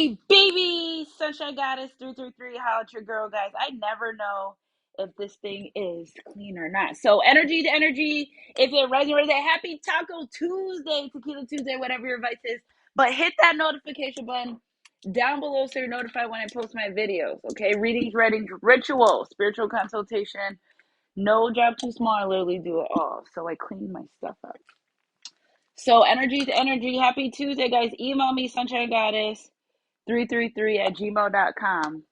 Hey, baby, Sunshine Goddess 333. How it's your girl, guys? I never know if this thing is clean or not. So, energy to energy. If it resonates, happy Taco Tuesday, Tequila Tuesday, whatever your vice is. But hit that notification button down below so you're notified when I post my videos. Okay, readings, writings, ritual, spiritual consultation. No job too small. I literally do it all. So I clean my stuff up. So, energy to energy. Happy Tuesday, guys. Email me, Sunshine Goddess 333 at gmail.com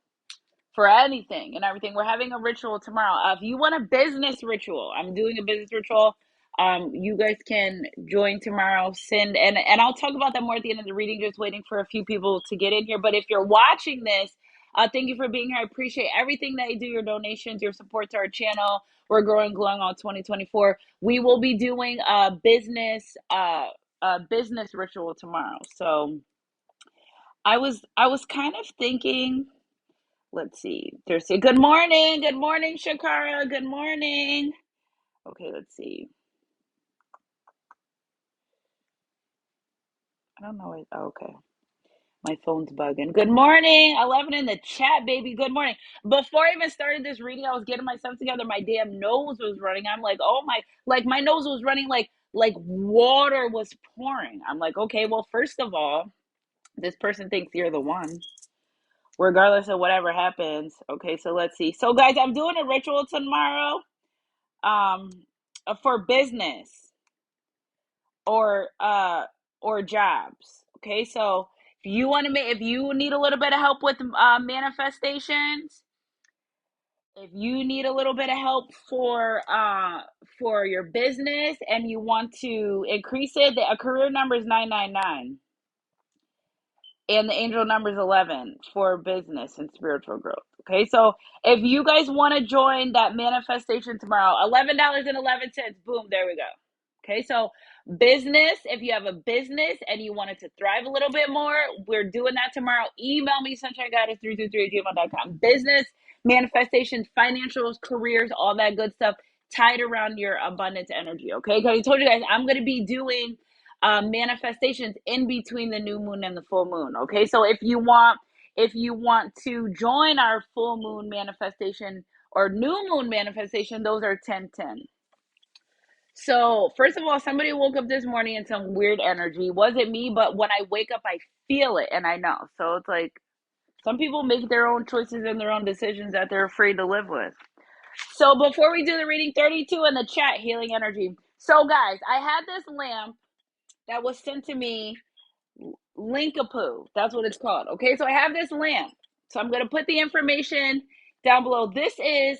for anything and everything. We're having a ritual tomorrow. If you want a business ritual, I'm doing a business ritual. You guys can join tomorrow. Send and I'll talk about that more at the end of the reading. Just waiting for a few people to get in here. But if you're watching this, thank you for being here. I appreciate everything that you do, your donations, your support to our channel. We're growing, glowing all 2024. We will be doing a business ritual tomorrow. So I was kind of thinking, let's see. There's a good morning. Good morning, Shakara. Good morning. Okay, let's see. I don't know. Okay. My phone's bugging. Good morning. 11 in the chat, baby. Good morning. Before I even started this reading, I was getting myself together. My damn nose was running. I'm like, oh my, like my nose was running like water was pouring. I'm like, okay, well, first of all, this person thinks you're the one, regardless of whatever happens. Okay, so let's see. So guys, I'm doing a ritual tomorrow um for business or jobs. Okay, so if you need a little bit of help with manifestations, if you need a little bit of help for your business and you want to increase it, the career number is 999. And the angel number is 11 for business and spiritual growth. Okay, so if you guys want to join that manifestation tomorrow, $11.11. Boom, there we go. Okay, so business, if you have a business and you want it to thrive a little bit more, we're doing that tomorrow. Email me, sunshinegoddess323@gmail.com. Business, manifestations, financials, careers, all that good stuff tied around your abundance energy. Okay, because I told you guys I'm going to be doing manifestations in between the new moon and the full moon. Okay, so if you want to join our full moon manifestation or new moon manifestation, those are 1010. So first of all, somebody woke up this morning in some weird energy. Wasn't me, but when I wake up, I feel it and I know. So it's like some people make their own choices and their own decisions that they're afraid to live with. So before we do the reading, 32 in the chat, healing energy. So guys, I had this lamp that was sent to me, Linkapoo. That's what it's called. Okay, so I have this lamp. So I'm gonna put the information down below. This is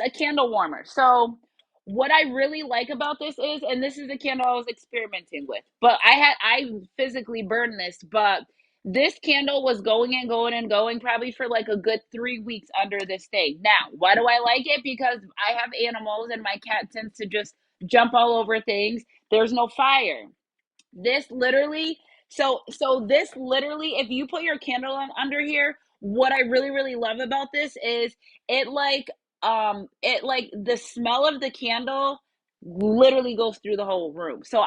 a candle warmer. So what I really like about this is, and this is the candle I was experimenting with, but I physically burned this, but this candle was going and going and going probably for like a good 3 weeks under this thing. Now, why do I like it? Because I have animals and my cat tends to just jump all over things. There's no fire. This literally, so this literally, if you put your candle on under here, what I really, really love about this is it like the smell of the candle literally goes through the whole room. So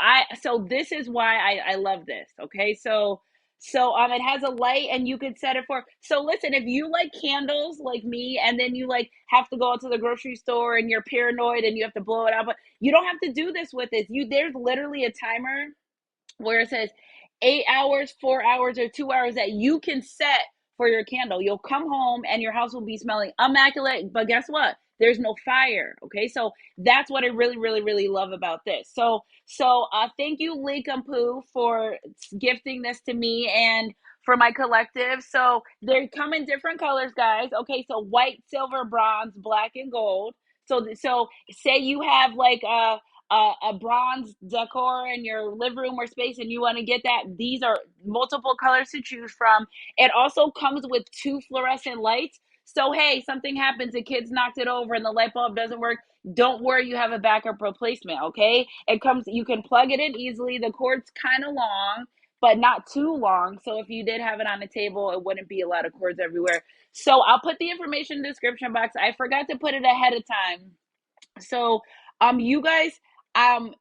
this is why I love this. Okay. So it has a light and you could set it for, so listen, if you like candles like me and then you like have to go out to the grocery store and you're paranoid and you have to blow it out, but you don't have to do this with this. There's literally a timer where it says 8 hours, 4 hours, or 2 hours that you can set for your candle. You'll come home and your house will be smelling immaculate, but guess what? There's no fire. Okay, so that's what I really, really, really love about this. So thank you, Lee Poo, for gifting this to me and for my collective. So they come in different colors, guys. Okay, so white, silver, bronze, black, and gold. So say you have like a bronze decor in your living room or space and you want to get that, these are multiple colors to choose from. It also comes with 2 fluorescent lights. So hey, something happens, the kids knocked it over and the light bulb doesn't work, don't worry, you have a backup replacement. Okay, it comes, you can plug it in easily. The cord's kind of long but not too long, so if you did have it on the table, it wouldn't be a lot of cords everywhere. So I'll put the information in the description box. I forgot to put it ahead of time. So you guys, um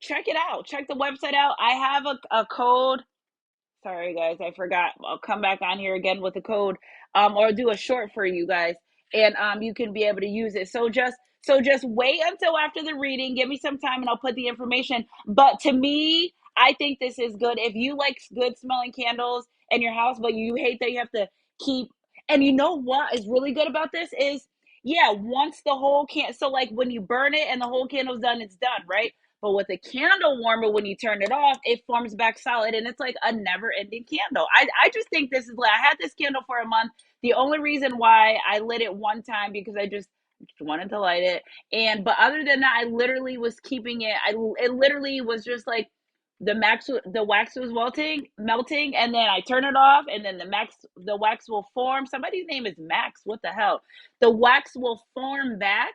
check it out, check the website out. I have a code Sorry, guys, I forgot. I'll come back on here again with the code, or do a short for you guys, and you can be able to use it. So just wait until after the reading. Give me some time, and I'll put the information. But to me, I think this is good. If you like good smelling candles in your house, but you hate that you have to keep. And you know what is really good about this is, yeah, once the whole can, so like when you burn it and the whole candle's done, it's done, right? But with a candle warmer, when you turn it off, it forms back solid and it's like a never ending candle. I just think this is like, I had this candle for a month. The only reason why I lit it one time because I just wanted to light it. And, but other than that, I literally was keeping it. It literally was just like the wax was melting, and then I turn it off, and then the wax will form. Somebody's name is Max. What the hell? The wax will form back,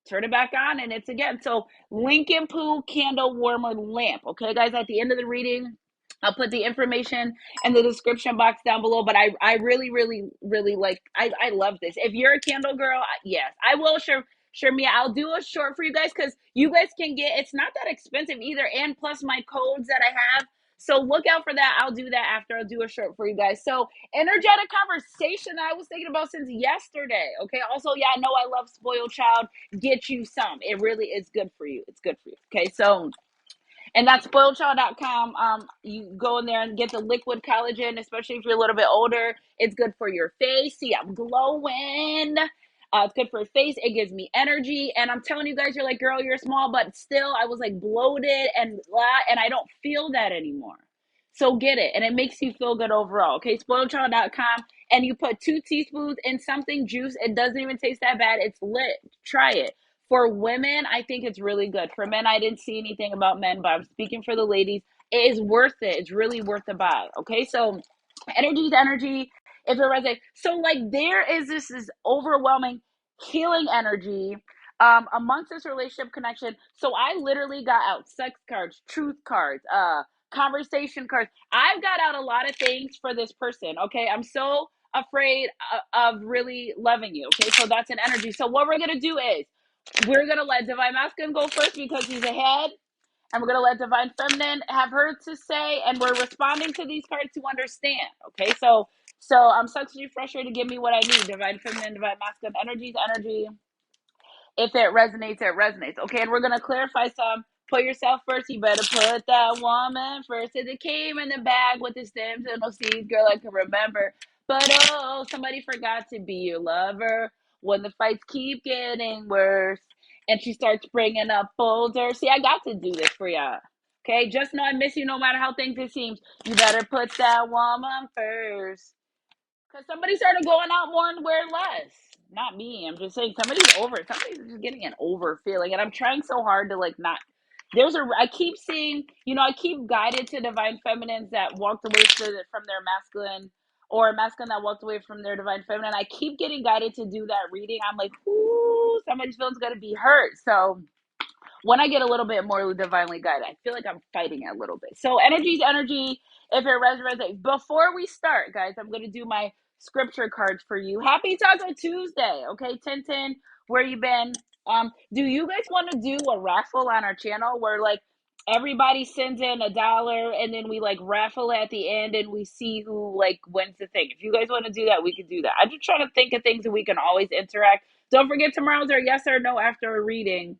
turn it back on, and it's again. So Lincoln Pooh candle warmer lamp. Okay, guys, at the end of the reading, I'll put the information in the description box down below. But I really, really, really like, I love this. If you're a candle girl, yes, I will sure me. I'll do a short for you guys because you guys can get, it's not that expensive either. And plus my codes that I have. So look out for that. I'll do that after. I'll do a short for you guys. So energetic conversation that I was thinking about since yesterday. Okay. Also, yeah, I know I love spoiled child. Get you some. It really is good for you. It's good for you. Okay. So, and that's spoiledchild.com. You go in there and get the liquid collagen, especially if you're a little bit older. It's good for your face. See, I'm glowing. It's good for your face. It gives me energy. And I'm telling you guys, you're like, girl, you're small, but still, I was like bloated and blah, and I don't feel that anymore. So get it. And it makes you feel good overall. Okay, spoiledchild.com. And you put 2 teaspoons in something juice. It doesn't even taste that bad. It's lit. Try it. For women, I think it's really good. For men, I didn't see anything about men, but I'm speaking for the ladies. It is worth it. It's really worth the buy. Okay, so energy is energy. If it resonates, so like there is this overwhelming healing energy amongst this relationship connection. So I literally got out sex cards, truth cards, conversation cards. I've got out a lot of things for this person. Okay, I'm so afraid of really loving you. Okay, so that's an energy. So what we're gonna do is we're going to let Divine Masculine go first because he's ahead. And we're going to let Divine Feminine have her to say. And we're responding to these cards to understand. Okay. So I'm sexually frustrated. Give me what I need. Divine Feminine, Divine Masculine energies, energy. If it resonates, it resonates. Okay, and we're gonna clarify some. Put yourself first. You better put that woman first. It came in the bag with the stems and no seeds, girl. I can remember, but oh, somebody forgot to be your lover when the fights keep getting worse. And she starts bringing up boulders. See, I got to do this for y'all. Okay, just know I miss you no matter how things it seems. You better put that woman first. Because somebody started going out more and wear less. Not me. I'm just saying somebody's over it. Somebody's just getting an over feeling. And I'm trying so hard to like not. I keep seeing, I keep guided to divine feminines that walked away from their masculine, or a masculine that walked away from their divine feminine. I keep getting guided to do that reading. I'm like, ooh, somebody's feeling's going to be hurt. So when I get a little bit more divinely guided, I feel like I'm fighting it a little bit. So energy's energy. If it resonates, before we start, guys, I'm going to do my scripture cards for you. Happy Taco Tuesday. Okay, Tintin, where you been? Do you guys want to do a raffle on our channel where like everybody sends in $1 and then we like raffle at the end and we see who like wins the thing? If you guys want to do that, we can do that. I'm just trying to think of things that we can always interact. Don't forget tomorrow's our yes or no after a reading.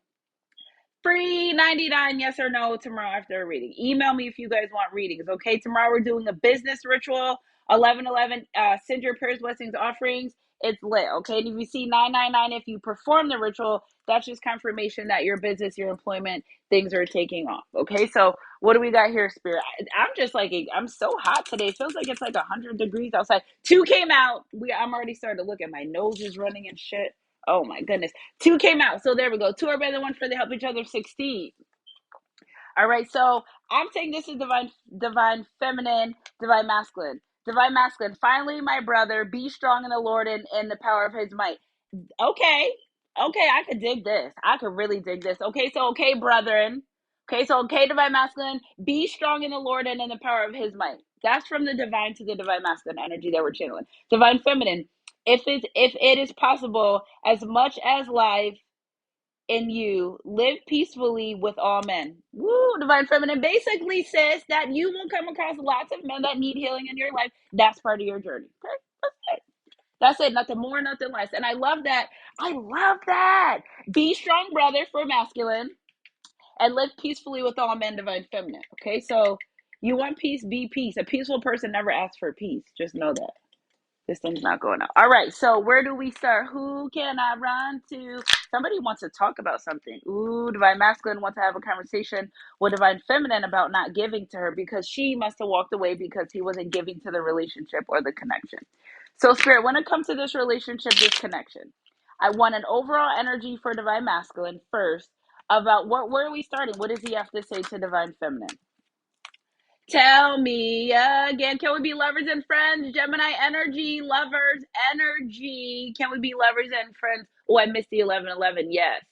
Free 99 yes or no tomorrow after a reading. Email me if you guys want readings. Okay, tomorrow we're doing a business ritual. 1111. Send your prayers, blessings, offerings. It's lit. Okay, and if you see 999, if you perform the ritual, that's just confirmation that your business, your employment, things are taking off. Okay, so what do we got here, Spirit? I'm just like, I'm so hot today. It feels like it's like 100 degrees outside. 2 came out. I'm already starting to look at my nose is running and shit. Oh my goodness. 2 came out. So there we go. 2 are better than 1 for the help each other 16. All right. So I'm saying this is divine feminine, divine masculine. Divine masculine. Finally, my brother, be strong in the Lord and in the power of his might. Okay. Okay, I could dig this. I could really dig this. Okay, brethren. Okay, divine masculine. Be strong in the Lord and in the power of his might. That's from the divine to the divine masculine energy that we're channeling. Divine feminine. If it is possible, as much as life in you. Live peacefully with all men. Woo, divine feminine basically says that you will come across lots of men that need healing in your life. That's part of your journey. Okay? That's it. That's it. Nothing more, nothing less. And I love that. I love that. Be strong, brother, for masculine, and live peacefully with all men, divine feminine. Okay, so you want peace, be peace. A peaceful person never asks for peace. Just know that. This thing's not going out. All right, so where do we start? Who can I run to? Somebody wants to talk about something. Ooh, divine masculine wants to have a conversation with divine feminine about not giving to her because she must have walked away because he wasn't giving to the relationship or the connection. So, spirit, when it comes to this relationship, this connection, I want an overall energy for divine masculine first about where are we starting? What does he have to say to divine feminine? Tell me again. Can we be lovers and friends? Gemini energy, lovers energy. Can we be lovers and friends? Oh, I missed the 11:11. Yes.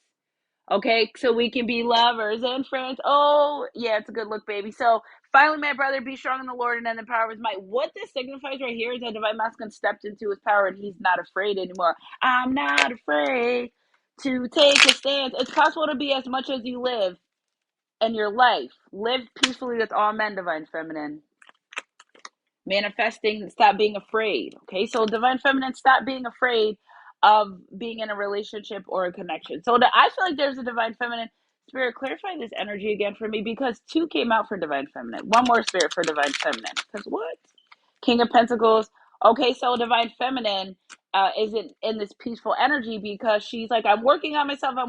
Okay, so we can be lovers and friends. Oh, yeah, it's a good look, baby. So finally, my brother, be strong in the Lord and in the power of his might. What this signifies right here is that divine masculine stepped into his power and he's not afraid anymore. I'm not afraid to take a stance. It's possible to be as much as you live in your life. Live peacefully with all men, divine feminine. Manifesting, stop being afraid. Okay, so divine feminine, stop being afraid of being in a relationship or a connection. So I feel like there's a divine feminine. Spirit, clarify this energy again for me because two came out for divine feminine. One more, spirit, for divine feminine. Because what? King of Pentacles. Okay, so divine feminine isn't in this peaceful energy because she's like, I'm working on myself, but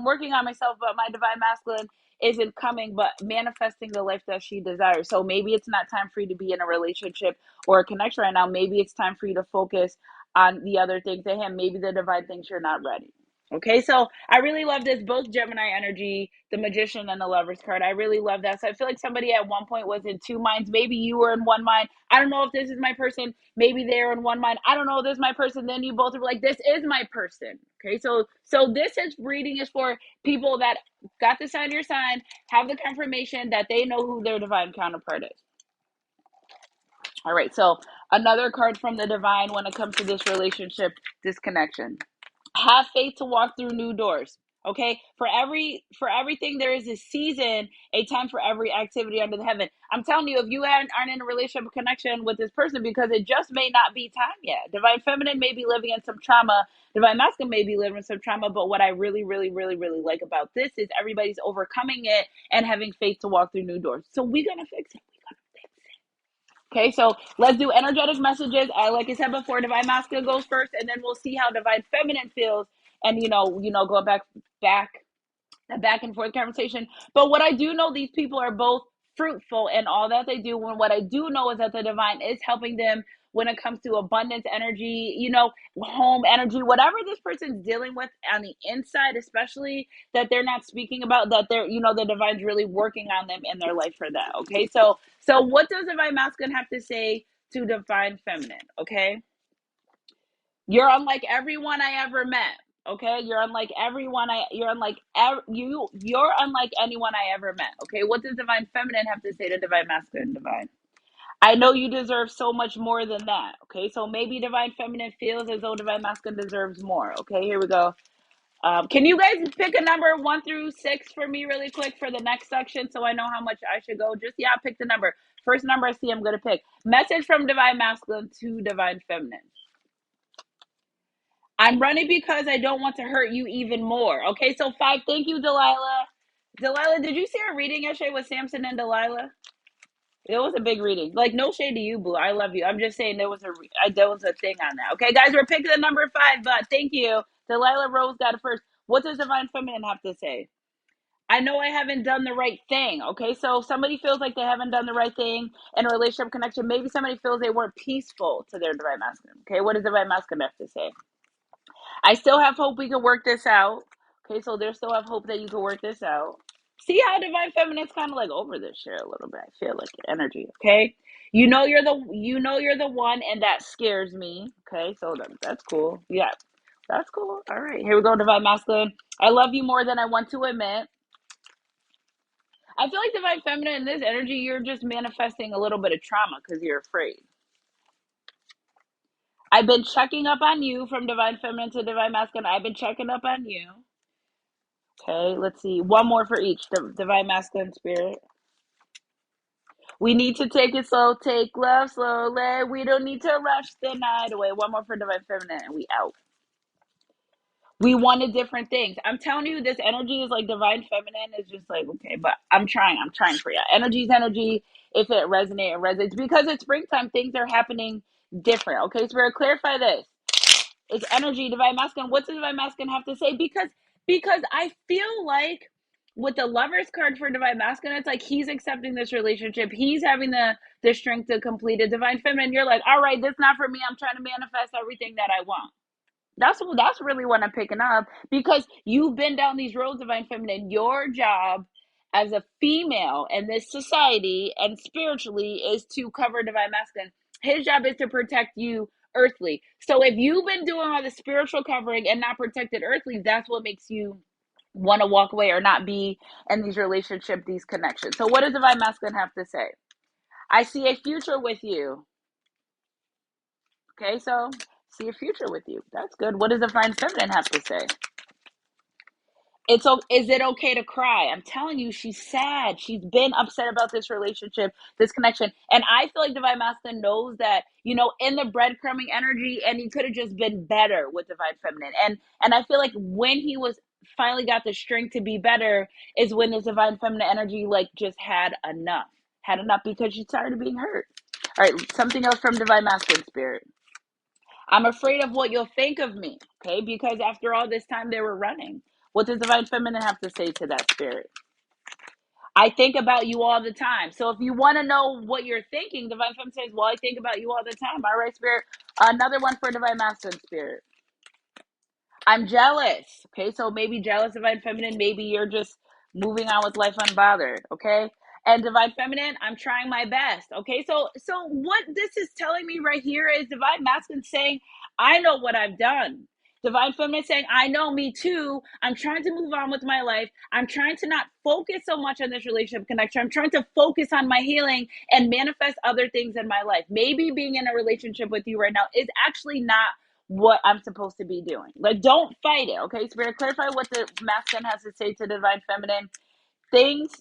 my divine masculine isn't coming, but manifesting the life that she desires. So maybe it's not time for you to be in a relationship or a connection right now. Maybe it's time for you to focus on the other things at hand. Maybe the divine thinks you're not ready. Okay, so I really love this, both Gemini energy, the Magician and the Lover's card. I really love that. So I feel like somebody at one point was in two minds. Maybe you were in one mind. I don't know if this is my person. Maybe they're in one mind. I don't know if this is my person. Then you both are like, this is my person. Okay, so this is reading is for people that got the sign of your sign, have the confirmation that they know who their divine counterpart is. All right, so another card from the divine when it comes to this relationship, this connection. Have faith to walk through new doors. Okay, for everything there is a season, a time for every activity under the heaven. I'm telling you, if you aren't in a relationship connection with this person, because it just may not be time yet. Divine feminine may be living in some trauma. Divine masculine may be living in some trauma. But what I really, really, really, really like about this is everybody's overcoming it and having faith to walk through new doors. So we're gonna fix it. Okay, so let's do energetic messages. Like I said before, divine masculine goes first, and then we'll see how divine feminine feels, and go back and forth conversation. But what I do know, these people are both fruitful in all that they do. When what I do know is that the divine is helping them when it comes to abundance energy, home energy, whatever this person's dealing with on the inside, especially that they're not speaking about, that they're, the divine's really working on them in their life for that. Okay. So what does divine masculine have to say to divine feminine? Okay. You're unlike everyone I ever met. Okay, you're unlike you're unlike anyone I ever met. Okay, what does divine feminine have to say to divine masculine? Divine, I know you deserve so much more than that. Okay, so maybe divine feminine feels as though divine masculine deserves more. Okay, here we go. Can you guys pick a number 1 through 6 for me really quick for the next section so I know how much I should go? Just, yeah, pick the number. First number I see, I'm going to pick. Message from divine masculine to divine feminine. I'm running because I don't want to hurt you even more. Okay, so 5. Thank you, Delilah. Delilah, did you see our reading yesterday with Samson and Delilah? It was a big reading. Like, no shade to you, Boo. I love you. I'm just saying there was a thing on that. Okay, guys, we're picking the number 5, but thank you. Delilah Rose got it first. What does divine feminine have to say? I know I haven't done the right thing. Okay, so somebody feels like they haven't done the right thing in a relationship connection. Maybe somebody feels they weren't peaceful to their divine masculine. Okay, what does divine masculine have to say? I still have hope we can work this out. Okay, so there's still have hope that you can work this out. See how divine feminine's kind of like over this shit a little bit. I feel like energy. Okay, you're the one, and that scares me. Okay, so that's cool. Yeah, that's cool. All right, here we go. Divine masculine. I love you more than I want to admit. I feel like divine feminine in this energy, you're just manifesting a little bit of trauma because you're afraid. I've been checking up on you from divine feminine to divine masculine. I've been checking up on you. Okay, let's see. One more for each. The divine masculine spirit. We need to take it slow, take love slowly. We don't need to rush the night away. One more for divine feminine, and we out. We wanted different things. I'm telling you, this energy is like divine feminine is just like, okay, but I'm trying for you. Energy is energy. If it resonates, it resonates. Because it's springtime, things are happening different. Okay, so we're clarify this. It's energy, divine masculine. What's the divine masculine have to say? Because I feel like with the lover's card for divine masculine, it's like he's accepting this relationship. He's having the strength to complete it. Divine feminine, you're like, all right, this is not for me. I'm trying to manifest everything that I want. That's really what I'm picking up, because you've been down these roads, divine feminine. Your job as a female in this society and spiritually is to cover divine masculine. His job is to protect you earthly. So if you've been doing all the spiritual covering and not protected earthly, that's what makes you want to walk away or not be in these relationships, these connections. So what does divine masculine have to say? I see a future with you. Okay, so see a future with you. That's good. What does divine feminine have to say? Is it okay to cry? I'm telling you, she's sad. She's been upset about this relationship, this connection. And I feel like divine masculine knows that, in the breadcrumbing energy, and he could have just been better with divine feminine. And I feel like when he was finally got the strength to be better is when this divine feminine energy like just had enough. Had enough because she's tired of being hurt. All right, something else from divine masculine spirit. I'm afraid of what you'll think of me, okay? Because after all this time they were running. What does divine feminine have to say to that spirit? I think about you all the time. So if you want to know what you're thinking, divine feminine says, well, I think about you all the time. All right, spirit. Another one for divine masculine spirit. I'm jealous. Okay, so maybe jealous, divine feminine. Maybe you're just moving on with life unbothered. Okay, and divine feminine, I'm trying my best. Okay, so what this is telling me right here is divine masculine saying, I know what I've done. Divine feminine saying, I know, me too. I'm trying to move on with my life. I'm trying to not focus so much on this relationship connection. I'm trying to focus on my healing and manifest other things in my life. Maybe being in a relationship with you right now is actually not what I'm supposed to be doing. Like, don't fight it, okay? Spirit, clarify what the masculine has to say to the divine feminine. Things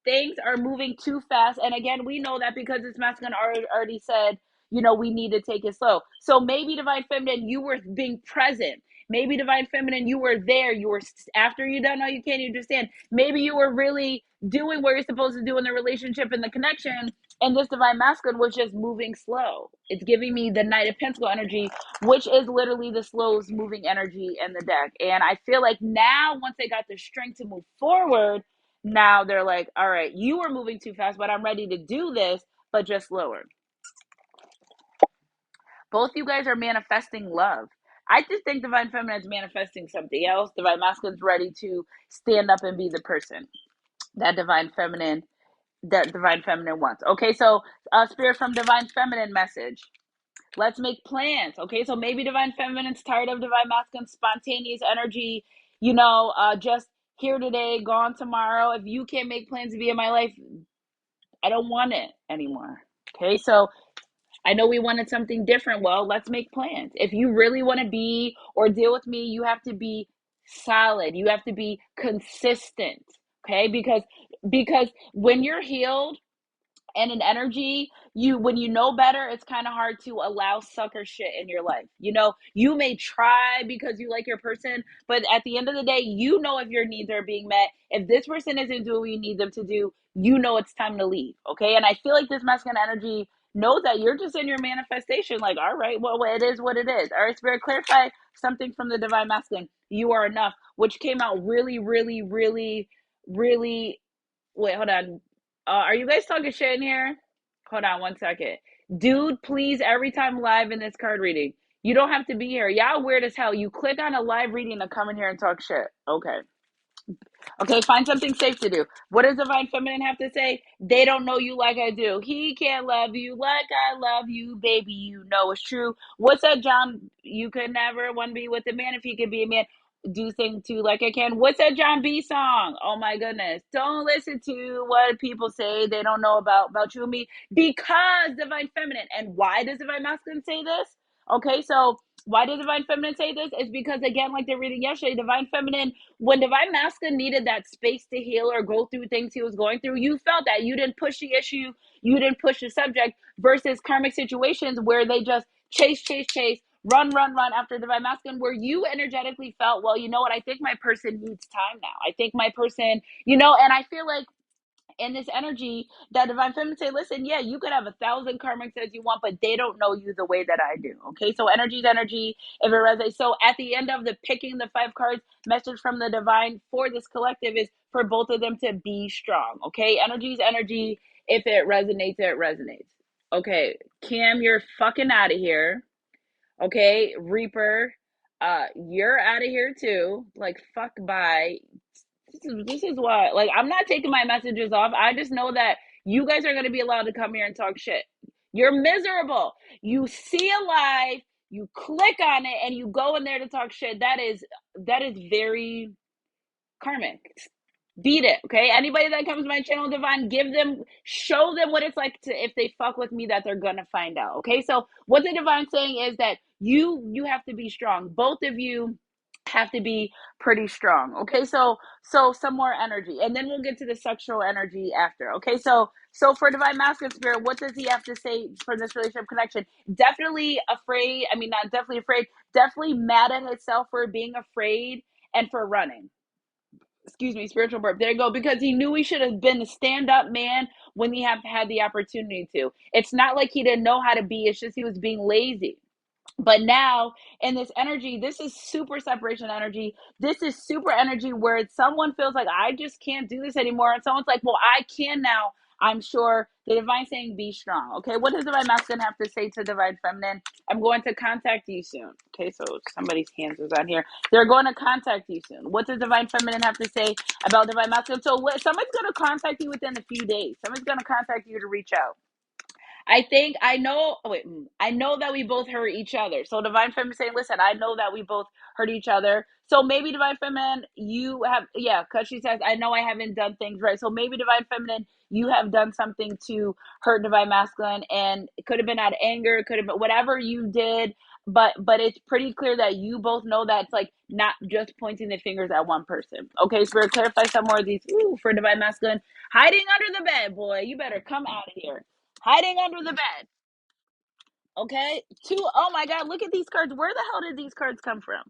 things are moving too fast. And again, we know that because this masculine already said, we need to take it slow. So maybe divine feminine, you were being present. Maybe divine feminine, you were there. You were, after you done all you can, you understand. Maybe you were really doing what you're supposed to do in the relationship and the connection. And this divine masculine was just moving slow. It's giving me the Knight of Pentacle energy, which is literally the slowest moving energy in the deck. And I feel like now, once they got the strength to move forward, now they're like, all right, you were moving too fast, but I'm ready to do this, but just slower. Both you guys are manifesting love. I just think divine feminine is manifesting something else. Divine masculine's ready to stand up and be the person that divine feminine wants. Okay, so spirit from divine feminine message. Let's make plans. Okay, so maybe divine feminine's tired of divine masculine spontaneous energy, just here today, gone tomorrow. If you can't make plans to be in my life, I don't want it anymore. Okay, so I know we wanted something different. Well, let's make plans. If you really want to be or deal with me, you have to be solid. You have to be consistent. Okay, because when you're healed and an energy, when you know better, it's kind of hard to allow sucker shit in your life. You may try because you like your person, but at the end of the day, if your needs are being met. If this person isn't doing what you need them to do, it's time to leave. Okay, and I feel like this masculine energy knows that you're just in your manifestation, like, all right, well, it is what it is. All right, spirit, clarify something from the divine masculine. You are enough, which came out really, really, really, really. Wait, hold on. Are you guys talking shit in here? Hold on one second. Dude, please, every time live in this card reading, you don't have to be here. Y'all weird as hell. You click on a live reading to come in here and talk shit. Okay. Okay, find something safe to do. What does divine feminine have to say? They don't know you like I do. He can't love you like I love you, baby. You know it's true. What's that, John? You could never one be with a man if he could be a man. Do things too like I can. What's that John B song? Oh my goodness. Don't listen to what people say they don't know about you and me, because divine feminine. And why does divine masculine say this? Okay, so Why did Divine Feminine say this? Is because, again, like they're reading yesterday, Divine Feminine, when Divine Masculine needed that space to heal or go through things he was going through, you felt that. You didn't push the issue, you didn't push the subject, versus karmic situations where they just chase, chase, chase, run, run, run after Divine Masculine, where you energetically felt, well, you know what, I think my person needs time now. I think my person, and I feel like in this energy that divine feminine say, listen, yeah, you could have 1,000 karmics as you want, but they don't know you the way that I do. Okay, so energy is energy. If it resonates, so at the end of the picking the 5 cards, message from the divine for this collective is for both of them to be strong. Okay, energy is energy. If it resonates, it resonates. Okay, Cam, you're fucking out of here. Okay, Reaper, you're out of here too. Like, fuck, bye. This is why, like, I'm not taking my messages off. I just know that you guys are going to be allowed to come here and talk shit. You're miserable. You see a live, you click on it, and you go in there to talk shit. That is very karmic. Beat it, okay? Anybody that comes to my channel, divine, show them what it's like to, if they fuck with me, that they're gonna find out. Okay, so what the divine saying is that you have to be strong. Both of you have to be pretty strong. Okay, so some more energy, and then we'll get to the sexual energy after. Okay, so for divine masculine spirit, what does he have to say for this relationship connection? Definitely afraid. I mean, not definitely afraid. Definitely mad at himself for being afraid and for running. Excuse me, spiritual burp. There you go. Because he knew he should have been a stand-up man when he had the opportunity to. It's not like he didn't know how to be. It's just he was being lazy. But now in this energy, this is super separation energy. This is super energy where someone feels like, I just can't do this anymore. And someone's like, well, I can now. I'm sure the divine saying, be strong. Okay, what does divine masculine have to say to divine feminine? I'm going to contact you soon. Okay, so somebody's hands was on here. They're going to contact you soon. What does divine feminine have to say about divine masculine? So someone's going to contact you within a few days. Someone's going to contact you to reach out. I think I know. Oh, wait, I know that we both hurt each other. So divine feminine saying, "Listen, I know that we both hurt each other. So maybe divine feminine, you have, yeah, because she says, I know I haven't done things right. So maybe divine feminine, you have done something to hurt divine masculine, and it could have been out of anger, it could have been whatever you did. But it's pretty clear that you both know that it's like not just pointing the fingers at one person. Okay, so we're clarify some more of these. Ooh, for divine masculine, hiding under the bed, boy, you better come out of here. Hiding under the bed. Okay. Oh my God, look at these cards. Where the hell did these cards come from?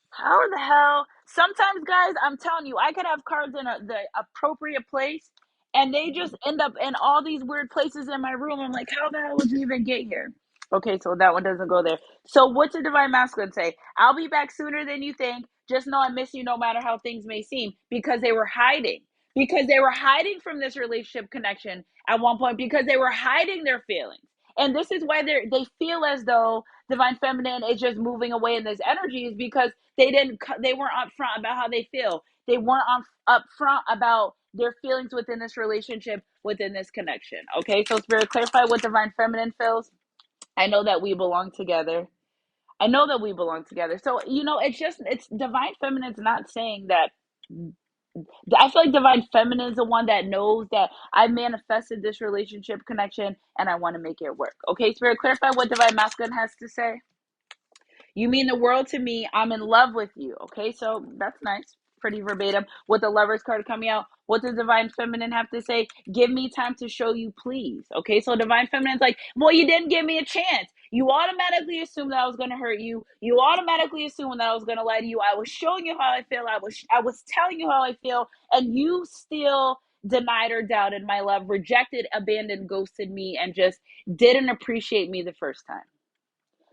How the hell? Sometimes, guys, I'm telling you, I could have cards in the appropriate place, and they just end up in all these weird places in my room. I'm like, how the hell would you even get here? Okay, so that one doesn't go there. So, what's the divine masculine say? I'll be back sooner than you think. Just know I miss you no matter how things may seem, because they were hiding. Because they were hiding from this relationship connection at one point, because they were hiding their feelings. And this is why they feel as though divine feminine is just moving away in this energy, is because they weren't upfront about how they feel. They weren't upfront about their feelings within this relationship, within this connection. Okay, so spirit, clarify what divine feminine feels. I know that we belong together. I know that we belong together. So it's divine feminine's not saying that. I feel like divine feminine is the one that knows that I manifested this relationship connection and I want to make it work. Okay, spirit, clarify what divine masculine has to say. You mean the world to me. I'm in love with you. Okay, so that's nice. Pretty verbatim. With the lovers card coming out, what does divine feminine have to say? Give me time to show you, please. Okay, so divine feminine's like, well, you didn't give me a chance. You automatically assumed that I was gonna hurt you. You automatically assumed that I was gonna lie to you. I was showing you how I feel. I was telling you how I feel, and you still denied or doubted my love, rejected, abandoned, ghosted me, and just didn't appreciate me the first time.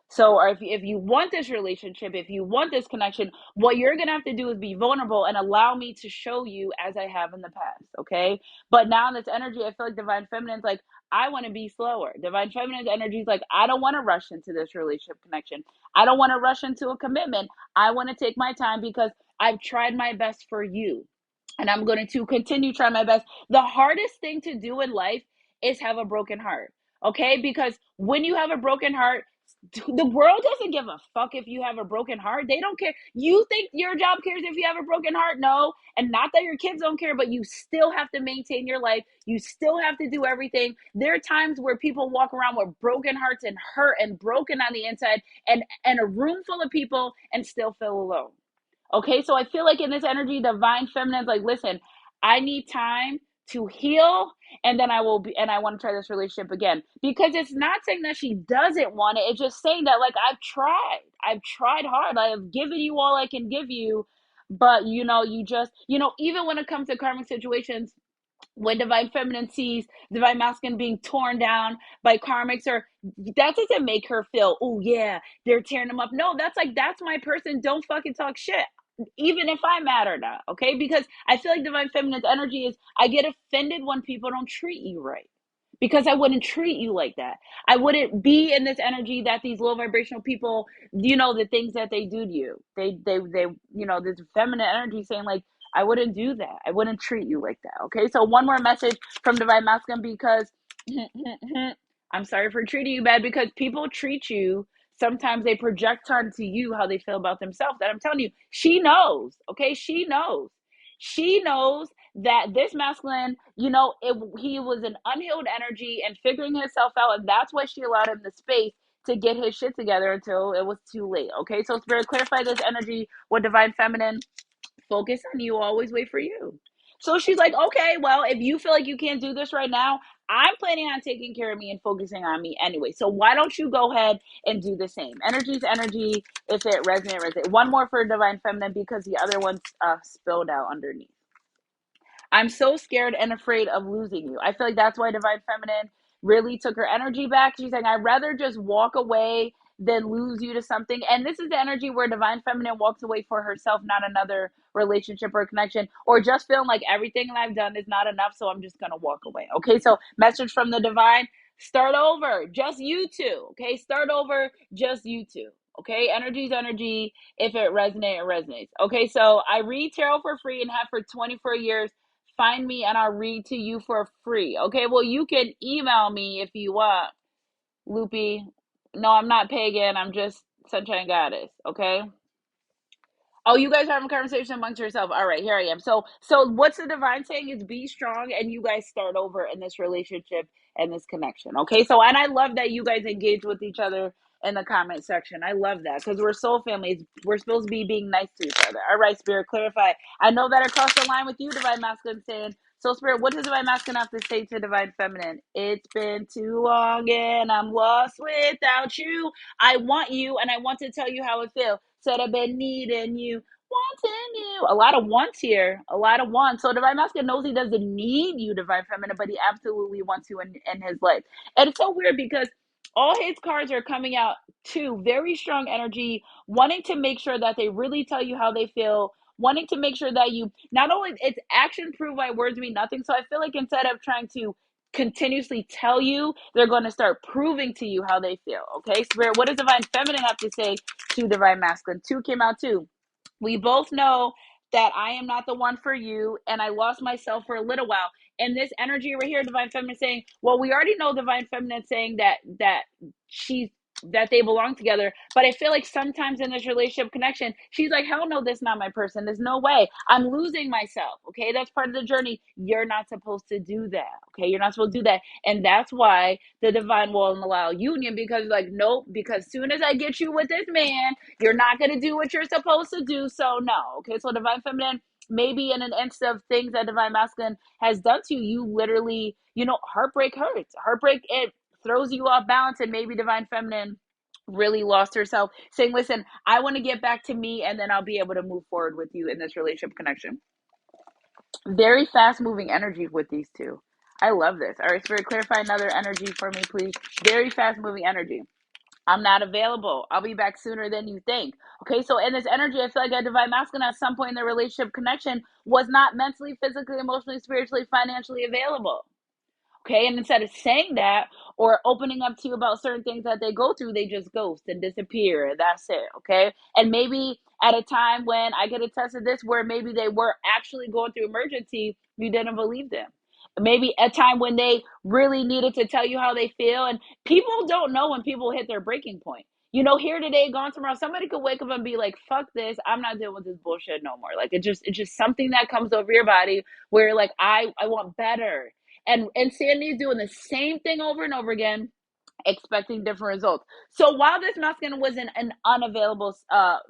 So if you want this relationship, if you want this connection, what you're going to have to do is be vulnerable and allow me to show you as I have in the past. Okay. But now in this energy, I feel like divine feminine's like, I want to be slower. Divine feminine's energy is like, I don't want to rush into this relationship connection. I don't want to rush into a commitment. I want to take my time because I've tried my best for you. And I'm going to continue trying my best. The hardest thing to do in life is have a broken heart. Okay. Because when you have a broken heart, The world doesn't give a fuck if you have a broken heart. They don't care. You think your job cares if you have a broken heart? No. And not that your kids don't care, but you still have to maintain your life. You still have to do everything. There are times where people walk around with broken hearts and hurt and broken on the inside, and a room full of people and still feel alone. Okay, so I feel like in this energy, divine feminine's like, listen, I need time to heal, and then I want to try this relationship again. Because it's not saying that she doesn't want it, it's just saying that, like, I've tried hard, I have given you all I can give you, but you just, even when it comes to karmic situations, when divine feminine sees divine masculine being torn down by karmics, or that doesn't make her feel, oh yeah, they're tearing them up. No, that's like, that's my person, don't fucking talk shit, even if I'm mad or not. Okay, because I feel like divine feminine's energy is, I get offended when people don't treat you right, because I wouldn't treat you like that. I wouldn't be in this energy that these low vibrational people, the things that they do to you, they this feminine energy saying, like, I wouldn't do that. I wouldn't treat you like that. Okay, so one more message from divine masculine, because I'm sorry for treating you bad, because people treat you, sometimes they project onto you how they feel about themselves. That I'm telling you, she knows. Okay, she knows that this masculine, he was an unhealed energy and figuring himself out, and that's why she allowed him the space to get his shit together until it was too late. Okay, so Spirit, clarify this energy with divine feminine. Focus on you, always wait for you. So she's like, okay, well, if you feel like you can't do this right now, I'm planning on taking care of me and focusing on me anyway. So why don't you go ahead and do the same? Energy's energy. If it resonate. One more for divine feminine, because the other one's spilled out underneath. I'm so scared and afraid of losing you. I feel like that's why divine feminine really took her energy back. She's saying, I'd rather just walk away than lose you to something. And this is the energy where divine feminine walks away for herself, not another relationship or connection, or just feeling like everything that I've done is not enough, so I'm just going to walk away. Okay, so message from the divine: start over, just you two. Okay, start over, just you two. Okay, energy's energy. If it resonates, it resonates. Okay, so I read tarot for free and have for 24 years. Find me and I'll read to you for free. Okay, well, you can email me if you want, Loopy. No, I'm not pagan. I'm just Sunshine Goddess. Okay. Oh, you guys are having a conversation amongst yourself. All right, here I am. So what's the divine saying is, be strong, and you guys start over in this relationship and this connection. Okay, so, and I love that you guys engage with each other in the comment section. I love that, because we're soul families. We're supposed to be being nice to each other. All right, Spirit, clarify. I know that I crossed the line with you, divine masculine, saying, so Spirit, what does divine masculine have to say to divine feminine? It's been too long and I'm lost without you. I want you, and I want to tell you how it feels. Said I've been needing you, wanting you. A lot of wants here. A lot of wants. So divine masculine knows he doesn't need you, divine feminine, but he absolutely wants you in his life. And it's so weird, because all his cards are coming out too. Very strong energy, wanting to make sure that they really tell you how they feel, wanting to make sure that you, not only it's action proof by words mean nothing. So I feel like instead of trying to continuously tell you, they're going to start proving to you how they feel. Okay, Spirit, what does divine feminine have to say to divine masculine? Two came out too. We both know that I am not the one for you, and I lost myself for a little while. And this energy right here, divine feminine saying, well, we already know divine feminine saying she's that they belong together. But I feel like sometimes in this relationship connection, she's like, hell no, this is not my person. There's no way. I'm losing myself. Okay, that's part of the journey. You're not supposed to do that. Okay, you're not supposed to do that. And that's why the divine won't allow union, because like, nope, because soon as I get you with this man, you're not going to do what you're supposed to do. So no. Okay, so divine feminine, maybe in an instance of things that divine masculine has done to you, you literally, heartbreak hurts. Heartbreak, it throws you off balance, and maybe divine feminine really lost herself, saying, listen, I want to get back to me, and then I'll be able to move forward with you in this relationship connection. Very fast moving energy with these two. I love this. All right, Spirit, clarify another energy for me, please. Very fast moving energy. I'm not available. I'll be back sooner than you think. Okay, so in this energy, I feel like a divine masculine at some point in the relationship connection was not mentally, physically, emotionally, spiritually, financially available. Okay, and instead of saying that or opening up to you about certain things that they go through, they just ghost and disappear. That's it. Okay, and maybe at a time when I get a test of this, where maybe they were actually going through emergency, you didn't believe them. maybe a time when they really needed to tell you how they feel. And people don't know when people hit their breaking point. Here today, gone tomorrow. Somebody could wake up and be like, fuck this, I'm not dealing with this bullshit no more. Like, it's just something that comes over your body where, like, I want better. And Sandy's doing the same thing over and over again, expecting different results. So while this masculine was in an unavailable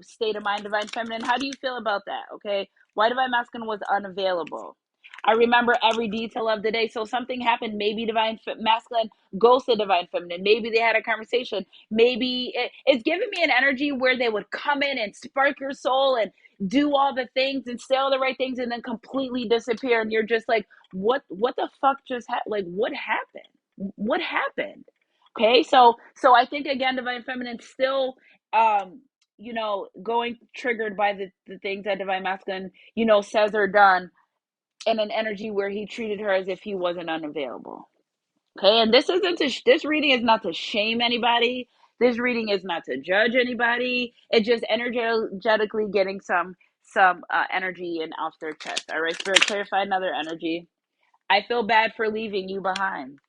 state of mind, divine feminine, how do you feel about that? Okay, why divine masculine was unavailable? I remember every detail of the day. So something happened. Maybe divine masculine ghosted divine feminine. Maybe they had a conversation. Maybe it's giving me an energy where they would come in and spark your soul and do all the things and say all the right things and then completely disappear. And you're just like, what the fuck just happened? Like, what happened? What happened? Okay, so I think again, divine feminine still going triggered by the things that divine masculine, says or done, in an energy where he treated her as if he wasn't unavailable. Okay, and this reading is not to shame anybody. This reading is not to judge anybody. It's just energetically getting some energy and off their chest. All right, Spirit, clarify another energy. I feel bad for leaving you behind.